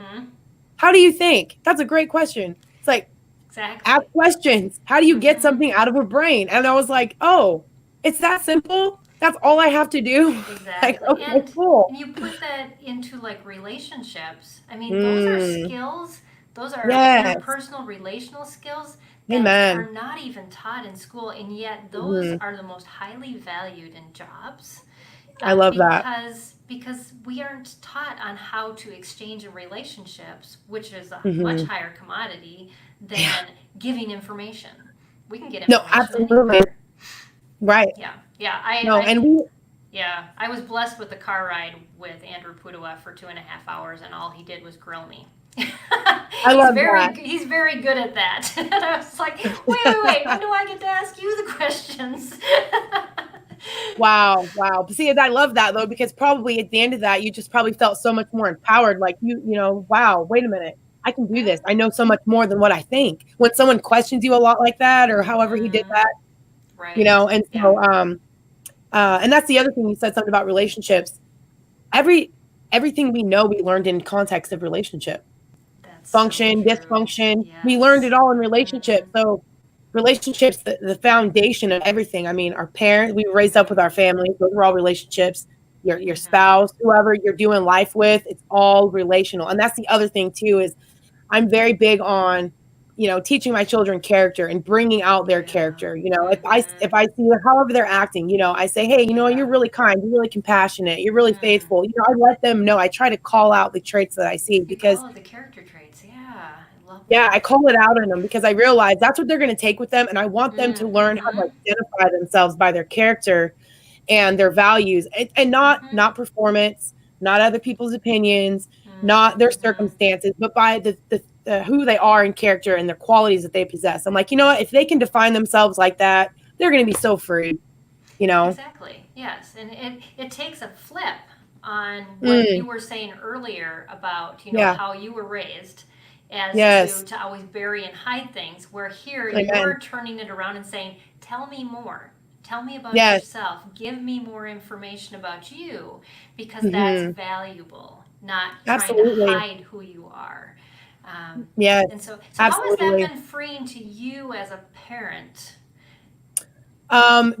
how do you think? That's a great question. It's like, ask questions. How do you get something out of a brain? And I was like, oh, it's that simple? That's all I have to do? Exactly. Like, okay, cool. And you put that into like relationships. I mean, those are skills. Those are interpersonal relational skills that are not even taught in school. And yet those are the most highly valued in jobs. I love that. Because we aren't taught on how to exchange in relationships, which is a much higher commodity than giving information. We can get information. No, absolutely. Anywhere. Right. Yeah. Yeah. I was blessed with the car ride with Andrew Pudewa for 2.5 hours, and all he did was grill me. I love that. He's very good at that. And I was like, wait, when do I get to ask you the questions? Wow. See, I love that though, because probably at the end of that, you just probably felt so much more empowered. Like you know, wow, wait a minute, I can do this. I know so much more than what I think. When someone questions you a lot like that, or however he did that, you know, and so, and that's the other thing, you said something about relationships. Everything we know, we learned in context of relationship. That's function, so dysfunction. Yes. We learned it all in relationships. So relationships, the foundation of everything. I mean, our parents, we were raised up with our families. Those were all relationships. Your spouse, whoever you're doing life with, it's all relational. And that's the other thing too, is I'm very big on teaching my children character and bringing out their character. If I see however they're acting, I say, hey, you're really kind, you're really compassionate, you're really faithful. I let them know. I try to call out the traits that I see because the character traits. Yeah, I love that. Yeah, I call it out on them because I realize that's what they're going to take with them, and I want them to learn how to identify themselves by their character and their values, and not performance, not other people's opinions, not their circumstances, but by the who they are in character and their qualities that they possess. I'm like, you know what? If they can define themselves like that, they're going to be so free. Exactly. Yes, and it takes a flip on what you were saying earlier about how you were raised as to always bury and hide things, where here you're turning it around and saying, tell me more. Tell me about yourself. Give me more information about you, because that's valuable, not trying to hide who you are. And so how has that been freeing to you as a parent?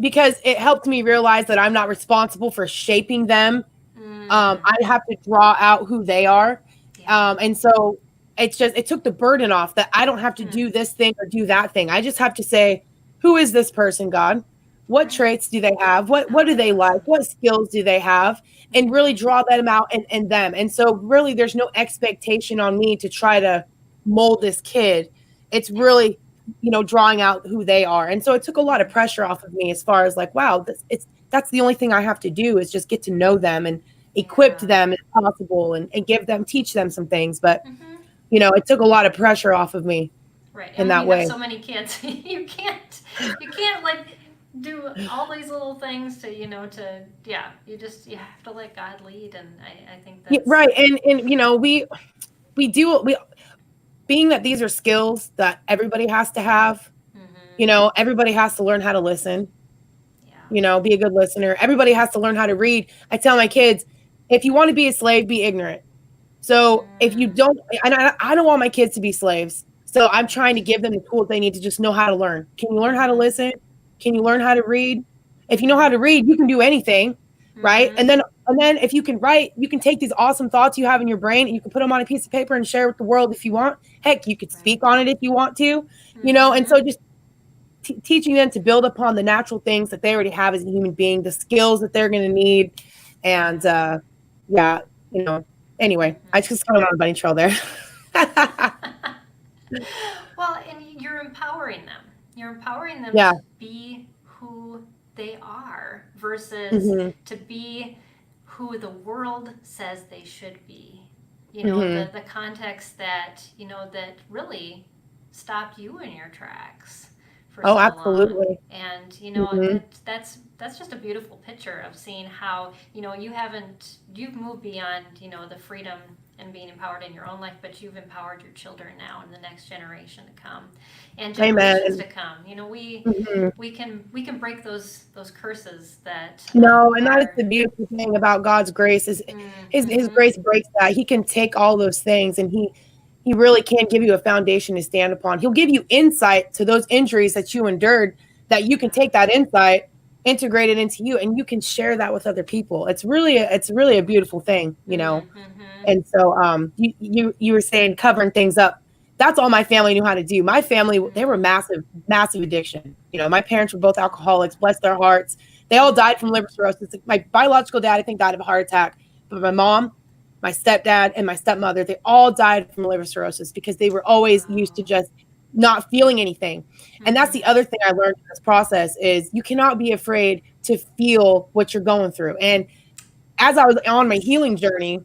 Because it helped me realize that I'm not responsible for shaping them. I have to draw out who they are. And so it took the burden off that I don't have to do this thing or do that thing. I just have to say, who is this person, God? What traits do they have? What do they like? What skills do they have? And really draw them out in them. And so really there's no expectation on me to try to mold this kid. It's really, drawing out who they are. And so it took a lot of pressure off of me as far as like, wow, that's the only thing I have to do is just get to know them and equip them as possible and teach them some things. But, it took a lot of pressure off of me in that way. Have so many kids, you can't like do all these little things to, you have to let God lead. And I think that's right. And we being that these are skills that everybody has to have, everybody has to learn how to listen, be a good listener. Everybody has to learn how to read. I tell my kids, if you want to be a slave, be ignorant. So if you don't, and I don't want my kids to be slaves. So I'm trying to give them the tools they need to just know how to learn. Can you learn how to listen? Can you learn how to read? If you know how to read, you can do anything, right? And then if you can write, you can take these awesome thoughts you have in your brain and you can put them on a piece of paper and share with the world if you want. Heck, you could speak on it if you want to, and so just teaching them to build upon the natural things that they already have as a human being, the skills that they're going to need. And anyway, I just kind of on a bunny trail there. Well, and you're empowering them. You're empowering them to be who they are versus to be who the world says they should be. The context that, that really stopped you in your tracks for so absolutely. long. And, that's just a beautiful picture of seeing how, you've moved beyond, the freedom and being empowered in your own life, but you've empowered your children now and the next generation to come and generations to come. We can break those curses that and that is the beautiful thing about God's grace is his grace breaks that. He can take all those things and he really can give you a foundation to stand upon. He'll give you insight to those injuries that you endured, that you can take that insight, integrate it into you, and you can share that with other people. It's really a beautiful thing, And so you were saying covering things up. That's all my family knew how to do. My family, they were massive addiction. My parents were both alcoholics, bless their hearts. They all died from liver cirrhosis. My biological dad, I think, died of a heart attack. But my mom, my stepdad, and my stepmother, they all died from liver cirrhosis because they were always used to just not feeling anything. And that's the other thing I learned in this process is you cannot be afraid to feel what you're going through. And as I was on my healing journey,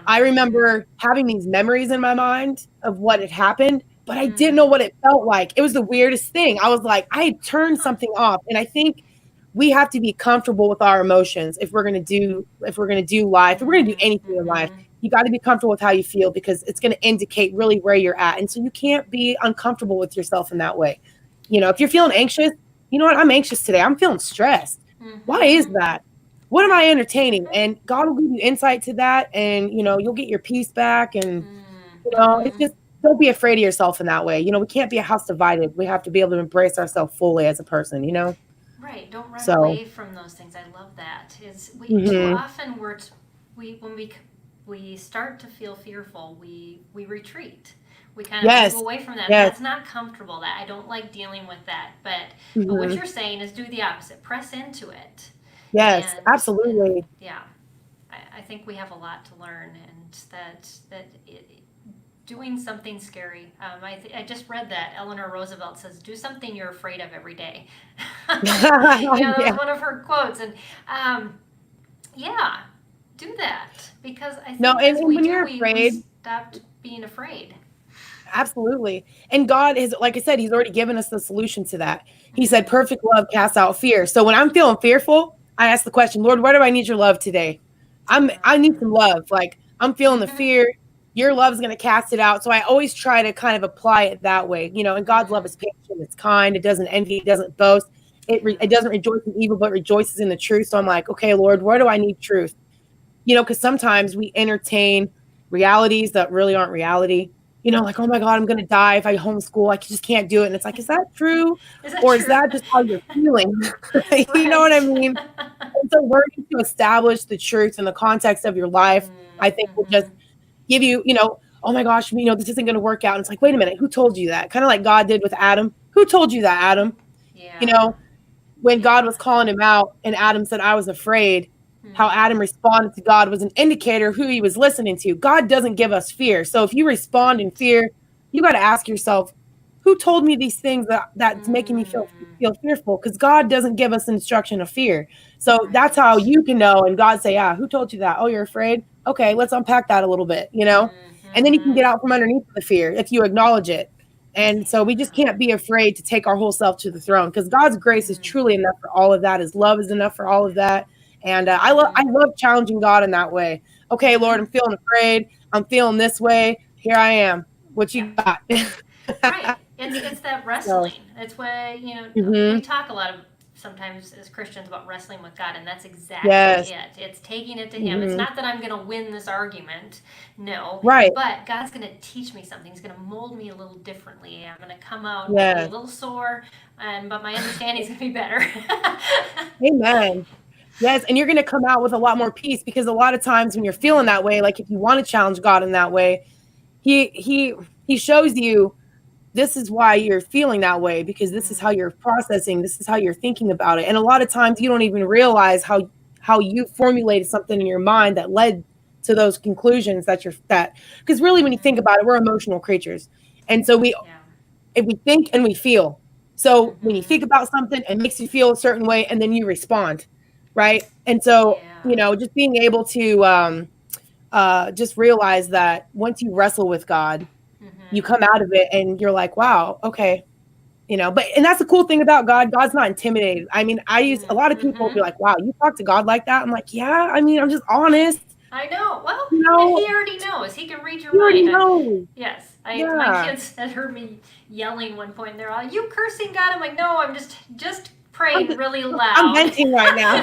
I remember having these memories in my mind of what had happened, but I didn't know what it felt like. It was the weirdest thing. I was like, I had turned something off. And I think we have to be comfortable with our emotions if we're going to do life, if we're going to do anything in life. You got to be comfortable with how you feel because it's going to indicate really where you're at. And so you can't be uncomfortable with yourself in that way. If you're feeling anxious, you know what? I'm anxious today. I'm feeling stressed. Why is that? What am I entertaining? And God will give you insight to that. And, you'll get your peace back. And, it's just, don't be afraid of yourself in that way. We can't be a house divided. We have to be able to embrace ourselves fully as a person, Right. Don't run away from those things. I love that. Too often when we start to feel fearful, we retreat. We kind of move Yes. away from that. Yes. That's not comfortable. That I don't like dealing with that. But what Hmm. you're saying is do the opposite. Press into it. Yes, And absolutely. yeah, I think we have a lot to learn, and doing something scary. I just read that Eleanor Roosevelt says, "Do something you're afraid of every day." That was Yeah. one of her quotes, and yeah, do that because I No, think as and we when do, you're we afraid, stopped being afraid. absolutely. And God is, like I said, He's already given us the solution to that. He said, Mm, perfect love casts out fear. So when I'm feeling fearful, I ask the question, Lord, where do I need your love today? I need some love. Like I'm feeling the mm-hmm, fear. Your love is going to cast it out. So I always try to kind of apply it that way. And God's love mm, is patient, it's kind, it doesn't envy, it doesn't boast. It yeah, doesn't rejoice in evil, but rejoices in the truth. So I'm like, okay, Lord, where do I need truth? Because sometimes we entertain realities that really aren't reality. Like, oh my God, I'm going to die if I homeschool. I just can't do it. And it's like, is that true? is that Or is true? that just how you're feeling? You know what I Right. mean? And so learning to establish the truth in the context of your life, I think will just Mm-hmm. give you, oh my gosh, this isn't going to work out. And it's like, wait a minute, who told you that? Kind of like God did with Adam. Who told you that, Adam? You Yeah. know, when God Yeah. was calling him out and Adam said, I was afraid, how Mm, Adam responded to God was an indicator of who he was listening to. God doesn't give us fear. So if you respond in right. fear, you got to ask yourself, who told me these things that's making me Mm, feel fearful? Because God doesn't give us instruction of fear. So that's how right. you can know. And God say, who told you that? Oh, you're afraid? Okay, let's unpack that a little bit. And then you can Mm-hmm. get out from underneath the fear if you acknowledge it. And so we just Yeah. can't be afraid to take our whole self to the throne because God's grace is Mm, truly enough for all of that. His love is enough for all of that. And I mm-hmm. love challenging God in that way. Okay, Lord, Mm-hmm. I'm feeling afraid. I'm feeling this way. Here I am. What Yeah. you got? Right. It's that So, wrestling. It's why we mhm. talk a lot of sometimes as Christians about wrestling with God, and that's exactly Yes. it. It's taking it to Him. It's Hmm. not that I'm going to win this argument, no, Right. but God's going to teach me something. He's going to mold me a little differently. I'm going to come out maybe a Yes. little sore, but my understanding is going to be better. Amen. Yes. And you're going to come out with a lot more peace because a lot of times when you're feeling that way, like if you want to challenge God in that way, he shows you this is why you're feeling that way because this is how you're processing, this is how you're thinking about it. And a lot of times you don't even realize how you formulated something in your mind that led to those conclusions that because really when you think about it, we're emotional creatures. And so Yeah. if we think and we feel. So when you Mm-hmm. think about something, it makes you feel a certain way and then you respond, right? And so, Yeah. just being able to just realize that once you wrestle with God, you Mm-hmm. come out of it and you're like, wow, okay. And that's the cool thing about God. God's not intimidated. I mean, I use a lot of people will Mm-hmm. be like, wow, you talk to God like that. I'm like, yeah, I mean, I'm just honest. I know. Well, You and know, He already knows. He can read your you already mind. know. Yes, my Yeah. kids had heard me yelling one point, and they're all, "You cursing God?" I'm like, "No, I'm just I'm praying just, really I'm loud." venting right now.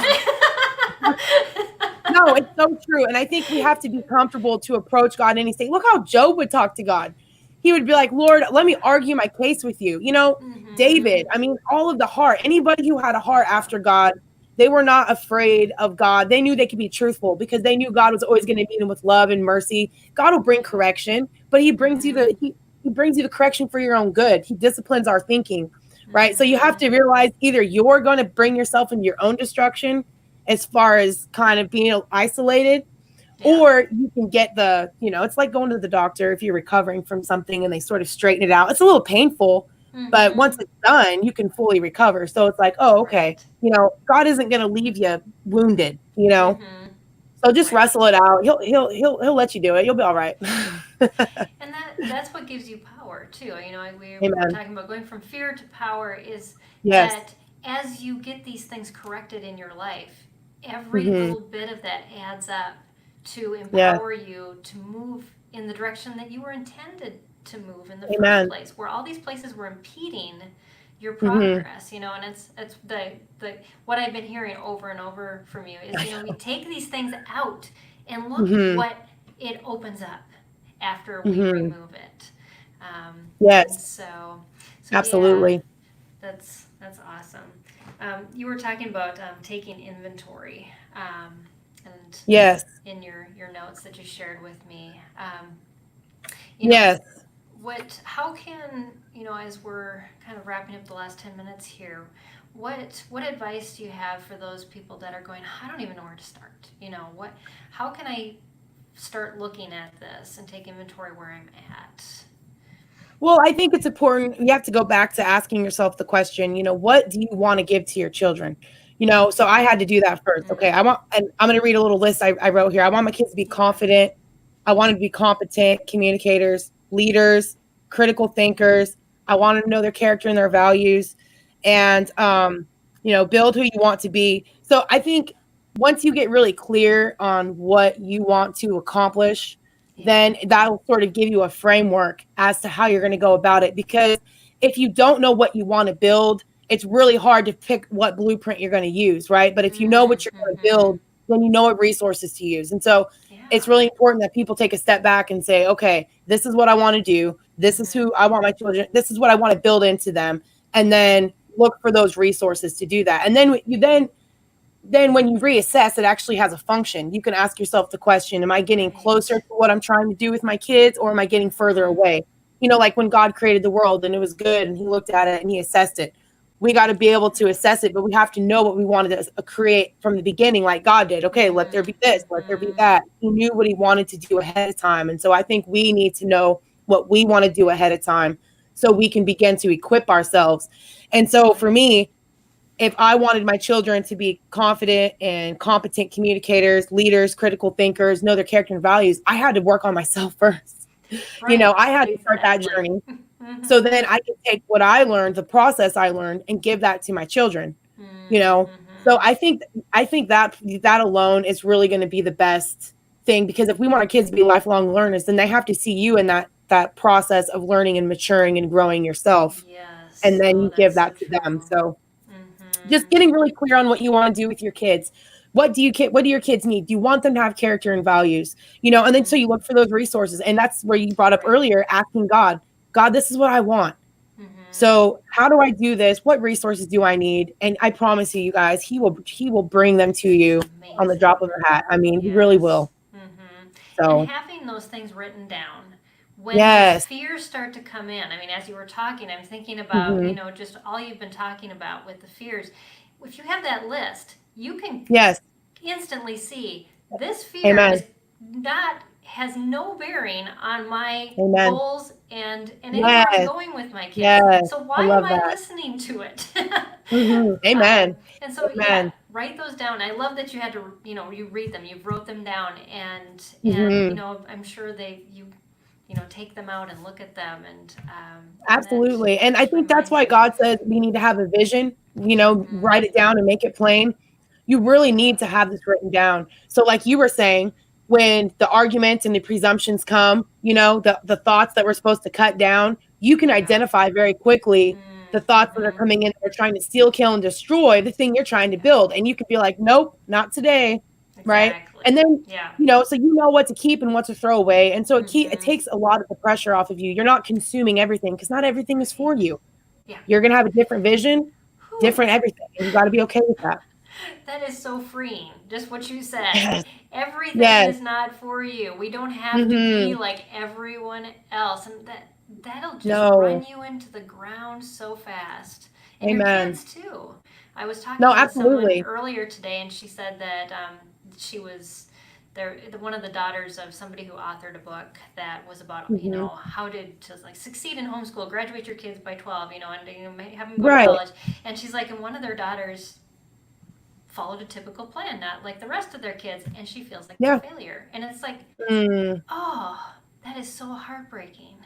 No, it's so true. And I think we have to be comfortable to approach God and say, look how Job would talk to God. He would be like, Lord, let me Yeah. argue my case with you. Mm-hmm. David, I mean, all of the heart, anybody who had a heart after God, they were not afraid of God. They knew they could be truthful because they knew God was always going to meet them with love and mercy. God will bring Yeah. correction, but he brings you Mm-hmm. he brings you the correction for your own good. He disciplines our thinking, right? So you have Mm-hmm. to realize either you're going to bring yourself into your own destruction as far as kind of being isolated, Yeah. or you can get it's like going to the doctor if you're recovering from something and they sort of straighten it out. It's a little painful, but once Mm-hmm. it's done, you can fully recover. So it's like, oh, okay, Right. God isn't going to leave you wounded. Mm-hmm. So just Right. wrestle it out. He'll let you do it. You'll be all right. And that's what gives you power too. We were Amen. talking about going from fear to power is Yes. that as you get these things corrected in your life, every Hmm. little bit of that adds up to Yes. empower you to move in the direction that you were intended to move in the first Amen. place, where all these places were impeding your Hmm. progress, and it's the what I've been hearing over and over from you is, we take these things out and look Hmm. what it opens up after we Hmm. remove it. And Yes. so yeah, Absolutely. that's awesome. You were talking about taking inventory, and Yes. in your notes that you shared with me. Yes. How can, as we're kind of wrapping up the last 10 minutes here, what advice do you have for those people that are going, I don't even know where to start? How can I start looking at this and take inventory where I'm at? Well, I think it's important. You have to go back to asking yourself the question, what do you want to give to your children? So I had to do that first. Okay. And I'm going to read a little list I wrote here. I want my kids to be confident. I want them to be competent communicators, leaders, critical thinkers. I want them to know their character and their values, and, build who you want to be. So I think once you get really clear on what you want to accomplish, then that'll sort of give you a framework as to how you're going to go about it. Because if you don't know what you want to build, it's really hard to pick what blueprint you're going to use, right? But if you know what you're going to build, then you know what resources to use. And so it's really important that people take a step back and say, okay, this is what I want to do. This is who I want my children. This is what I want to build into them. And then look for those resources to do that. And then then when you reassess, it actually has a function. You can ask yourself the question, am I getting closer to what I'm trying to do with my kids, or am I getting further away? Like when God created the world and it was good and he looked at it and he assessed it. We got to be able to assess it, but we have to know what we wanted to create from the beginning, like God did. Okay, let there be this, let there be that. He knew what he wanted to do ahead of time. And so I think we need to know what we want to do ahead of time so we can begin to equip ourselves. And so for me, if I wanted my children to be confident and competent communicators, leaders, critical thinkers, know their character and values, I had to work on myself first. Right. I had to start that journey. So then I could take what I learned, the process I learned, and give that to my children. So I think that alone is really going to be the best thing, because if we want our kids to be lifelong learners, then they have to see you in that process of learning and maturing and growing yourself. Yes. And then you give that to them. So just getting really clear on what you want to do with your kids. What do your kids need? Do you want them to have character and values? And then so you look for those resources. And that's where you brought up earlier, asking God, this is what I want. So how do I do this? What resources do I need? And I promise you guys, he will bring them to you on the drop of a hat. I mean, he really will. So and having those things written down, when those fears start to come in, I mean, as you were talking, I'm thinking about, just all you've been talking about with the fears. If you have that list, you can instantly see this fear has no bearing on my goals and anywhere I'm going with my kids. So why am I listening to it? Amen. And so write those down. I love that you had to, you read them, you wrote them down, and I'm sure you take them out and look at them absolutely. And I think that's why God says we need to have a vision, write it down and make it plain. You really need to have this written down. So like you were saying, when the arguments and the presumptions come, the thoughts that we're supposed to cut down, you can identify very quickly the thoughts that are coming in, that are trying to steal, kill, and destroy the thing you're trying to build. And you could be like, nope, not today. Right. And then, so you know what to keep and what to throw away. And so it takes a lot of the pressure off of you. You're not consuming everything, because not everything is for you. You're going to have a different vision, different everything. And you got to be okay with that. That is so freeing. Just what you said. Everything is not for you. We don't have to be like everyone else. And that'll just run you into the ground so fast. And your kids too. I was talking to someone earlier today, and she said that she was there. One of the daughters of somebody who authored a book that was about how to succeed in homeschool, graduate your kids by 12, and have them go to college. And she's like, and one of their daughters followed a typical plan, not like the rest of their kids, and she feels like a failure. And it's like, oh, that is so heartbreaking.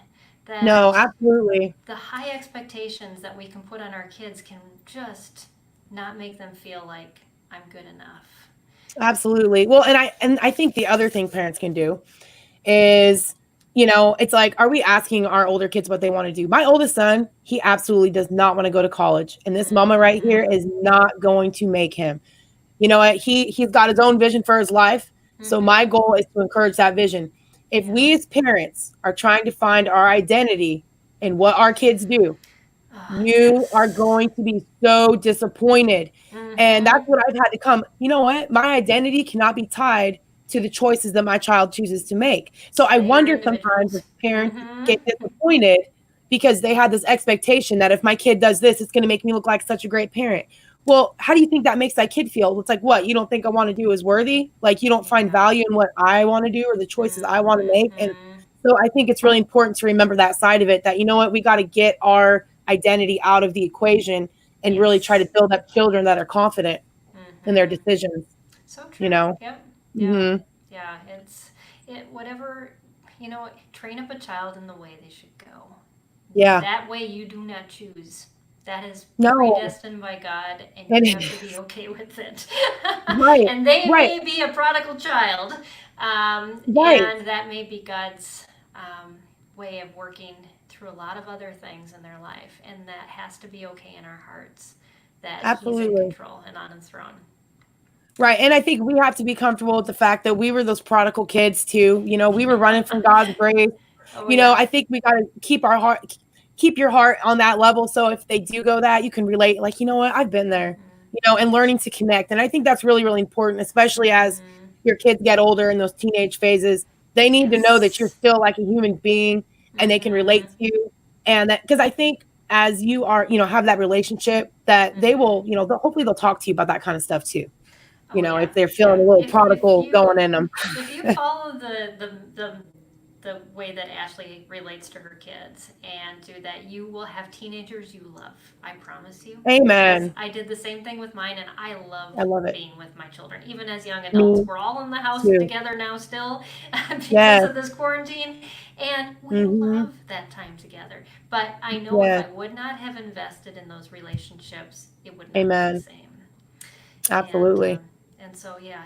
No, absolutely. The high expectations that we can put on our kids can just not make them feel like I'm good enough. Absolutely. Well, and I think the other thing parents can do is, it's like, are we asking our older kids what they want to do? My oldest son, he absolutely does not want to go to college. And this mama right here is not going to make him. You know what? He's got his own vision for his life. So my goal is to encourage that vision. If we as parents are trying to find our identity in what our kids do, You are Yes. going to be so disappointed. And that's Mm-hmm. what I've had to come. You know what? My identity cannot be tied to the choices that my child chooses to make. So I They are wonder sometimes if individuals. parents Mm-hmm. get disappointed because they had this expectation that if my kid does this, it's going to make me look like such a great parent. Well, how do you think that makes that kid feel? It's like, what? You don't think I want to do is worthy? Like, you don't find Yeah. value in what I want to do or the choices I want to make? And Mm-hmm. so I think it's really important to remember that side of it, that, you know what, we got to get our identity out of the equation and really try to Yes. build up children that are confident in their Mm-hmm. decisions, So you true. know? Yep. Yeah. Hmm. Yeah. Whatever, train up a child in the way they should go. Yeah. That way you do not choose. That is No. predestined by God, and you And have to be okay with it. right. And they Right. may be a prodigal child, Right. and that may be God's way of working through a lot of other things in their life, and that has to be okay in our hearts that He's in Absolutely. control and on His throne. Right. And I think we have to be comfortable with the fact that we were those prodigal kids too. You know, we were running from God's grace. Oh You know, yeah. I think we got to keep your heart on that level. So if they do go that, you can relate, like, you know what, I've been there, Mm-hmm. you know, and learning to connect. And I think that's really, really important, especially as Mm-hmm. your kids get older in those teenage phases. They need to know that you're Yes. still like a human being and they can relate Mm-hmm. to you. And that, because I think as you are, you know, have that relationship, that they Mm-hmm. will, you know, hopefully they'll talk to you about that kind of stuff too, you Oh know, yeah, if they're feeling yeah. a little If prodigal you going in them. if you follow the way that Ashley relates to her kids and do that, you will have teenagers you love. I promise you, because Amen. I did the same thing with mine, and I love I love it. being with my children, even as young adults. Me We're all in the house too. together now still because Yes. of this quarantine, and we Hmm. love that time together. But I know if Yes. I would not have invested in those relationships, it would not be the Amen. same. And Absolutely. and so yeah,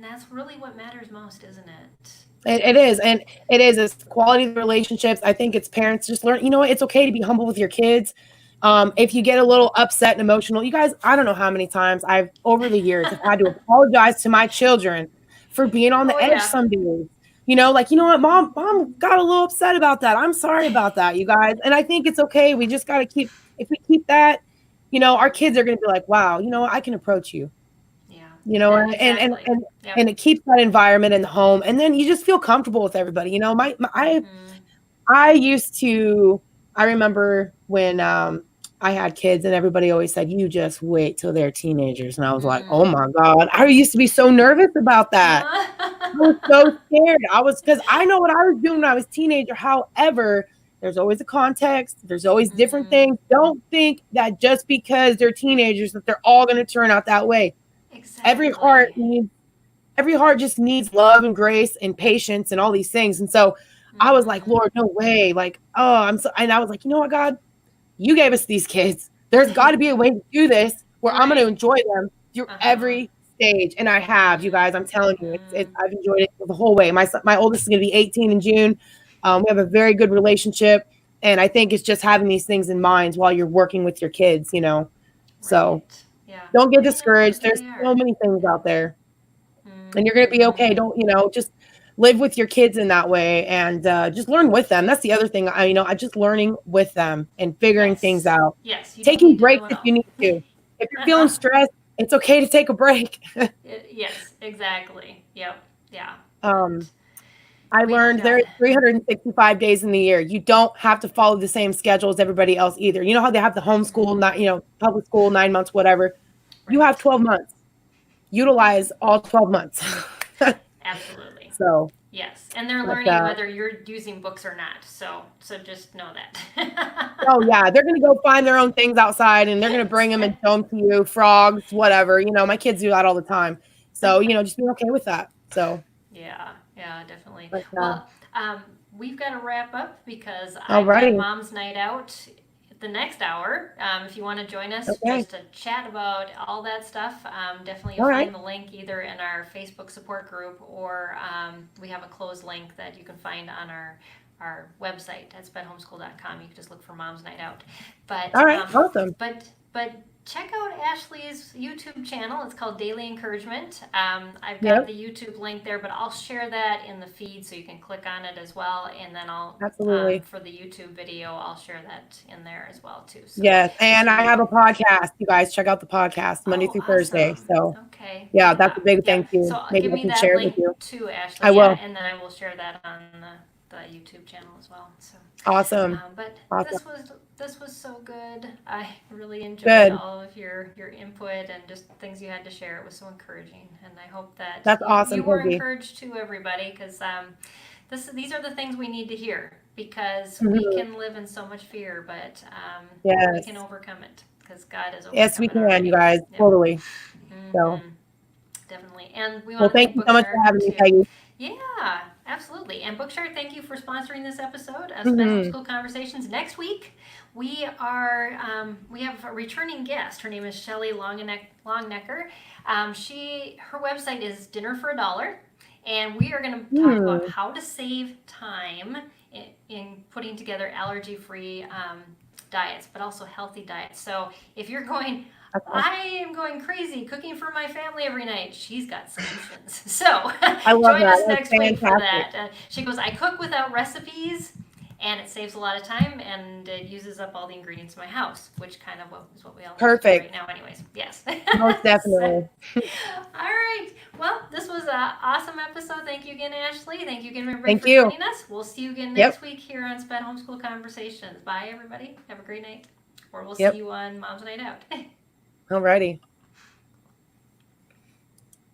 that's really what matters most, isn't it? It is. And it is. It's the quality of the relationships. I think it's parents just learn, you know what? It's okay to be humble with your kids. If you get a little upset and emotional, you guys, I don't know how many times I've, over the years, have had to apologize to my children for being on Oh the edge yeah. some days. You know, like, you know what, mom got a little upset about that. I'm sorry about that, you guys. And I think it's okay. We just got to keep, if we keep that, you know, our kids are going to be like, wow, you know what? I can approach you. Yeah. You know, and and Exactly. and Yep. and it keeps that environment in the home, and then you just feel comfortable with everybody. You know, Mm-hmm. I used to, I remember when I had kids, and everybody always said, "You just wait till they're teenagers," and I was like, "Oh Mm-hmm. my God!" I used to be so nervous about that. I was so scared. I was, because I know what I was doing when I was a teenager. However, there's always a context. There's always different Mm-hmm. things. Don't think that just because they're teenagers that they're all going to turn out that way. Every heart Exactly. needs, every heart just needs love and grace and patience and all these things. And so I was like, Mm-hmm. Lord, no way. Like, oh, I'm so, and I was like, you know what, God, you gave us these kids. There's got to be a way to do this where I'm going to Right. enjoy them through Uh-huh. every stage. And I have, you guys, I'm telling you, Mm-hmm. I've enjoyed it the whole way. My oldest is going to be 18 in June. We have a very good relationship. And I think it's just having these things in mind while you're working with your kids, you know. So Right. Yeah. don't get Well, they know discouraged. who There's they so are. many things Yep. out there, and you're going to be Mm-hmm. okay. Don't, you know, just live with your kids in that way, and just learn with them. That's the other thing. I just learning with them and figuring things Yes. out, Yes. You don't taking need to breaks know it if all. you need to. If you're feeling stressed, it's okay to take a break. Yes. Exactly. Yep. Yeah. And um, I we learned got. there's 365 days in the year. You don't have to follow the same schedule as everybody else either. You know how they have the homeschool, not, Mm-hmm. you know, public school, 9 months, whatever. You have Right. 12 months. Utilize all 12 months. Absolutely. So, Yes, and they're but learning whether you're using books or not. So just know oh that. yeah, they're gonna go find their own things outside, and they're gonna bring them and show them to you, frogs, whatever. You know, my kids do that all the time. So, you know, just be okay with that. So, Yeah, yeah, definitely. but Well, we've got to wrap up because all I've got righty, Mom's Night Out the next hour. If you want to join us okay, just to chat about all that stuff, definitely all you'll right, find the link either in our Facebook support group or we have a closed link that you can find on our website at spedhomeschool.com. You can just look for Mom's Night Out. But all right, um, awesome. but But check out Ashley's YouTube channel. It's called Daily Encouragement. I've got Yep. the YouTube link there, but I'll share that in the feed so you can click on it as well. And then Absolutely. for the YouTube video, I'll share that in there as well too. So Yes. And I have a podcast. You guys check out the podcast Monday through Thursday. awesome. So Okay. yeah, that's a big Yeah. thing too. So Maybe give I me can that share it link with you. too, Ashley. I will. Yeah, and then I will share that on the YouTube channel as well. So Awesome. but Awesome. this was so good. I really enjoyed Good. all of your input and just things you had to share. It was so encouraging, and I hope that That's awesome, you were Peggy. encouraged too, everybody, because these are the things we need to hear, because Mhm. we can live in so much fear, but we Yes. can overcome it because God is overcome Yes, we it can, already. you guys. Yep. Totally. So, Mhm. Definitely. And we well, want to thank thank you so much for Bookshark having me, too. Peggy. Yeah, absolutely. And Bookshark, thank you for sponsoring this episode of SPED Mhm. Homeschool Conversations. Next week, we have a returning guest. Her name is Shelly Longnecker. Her website is Dinner for $1, and we are going to talk about how to save time in putting together allergy-free diets, but also healthy diets. So if you're going, I am going crazy cooking for my family every night, she's got solutions. So I love join that. us That's next week for fantastic. that. She goes, I cook without recipes, and it saves a lot of time, and it uses up all the ingredients in my house, which kind of is what we all need to do Perfect. right now anyways. Yes. Most definitely. All right. Well, this was an awesome episode. Thank you again, Ashley. Thank you again, everybody, Thank for you. joining us. We'll see you again Yep. next week here on SPED Homeschool Conversations. Bye, everybody. Have a great night. Or we'll Yep. see you on Mom's Night Out. Alrighty.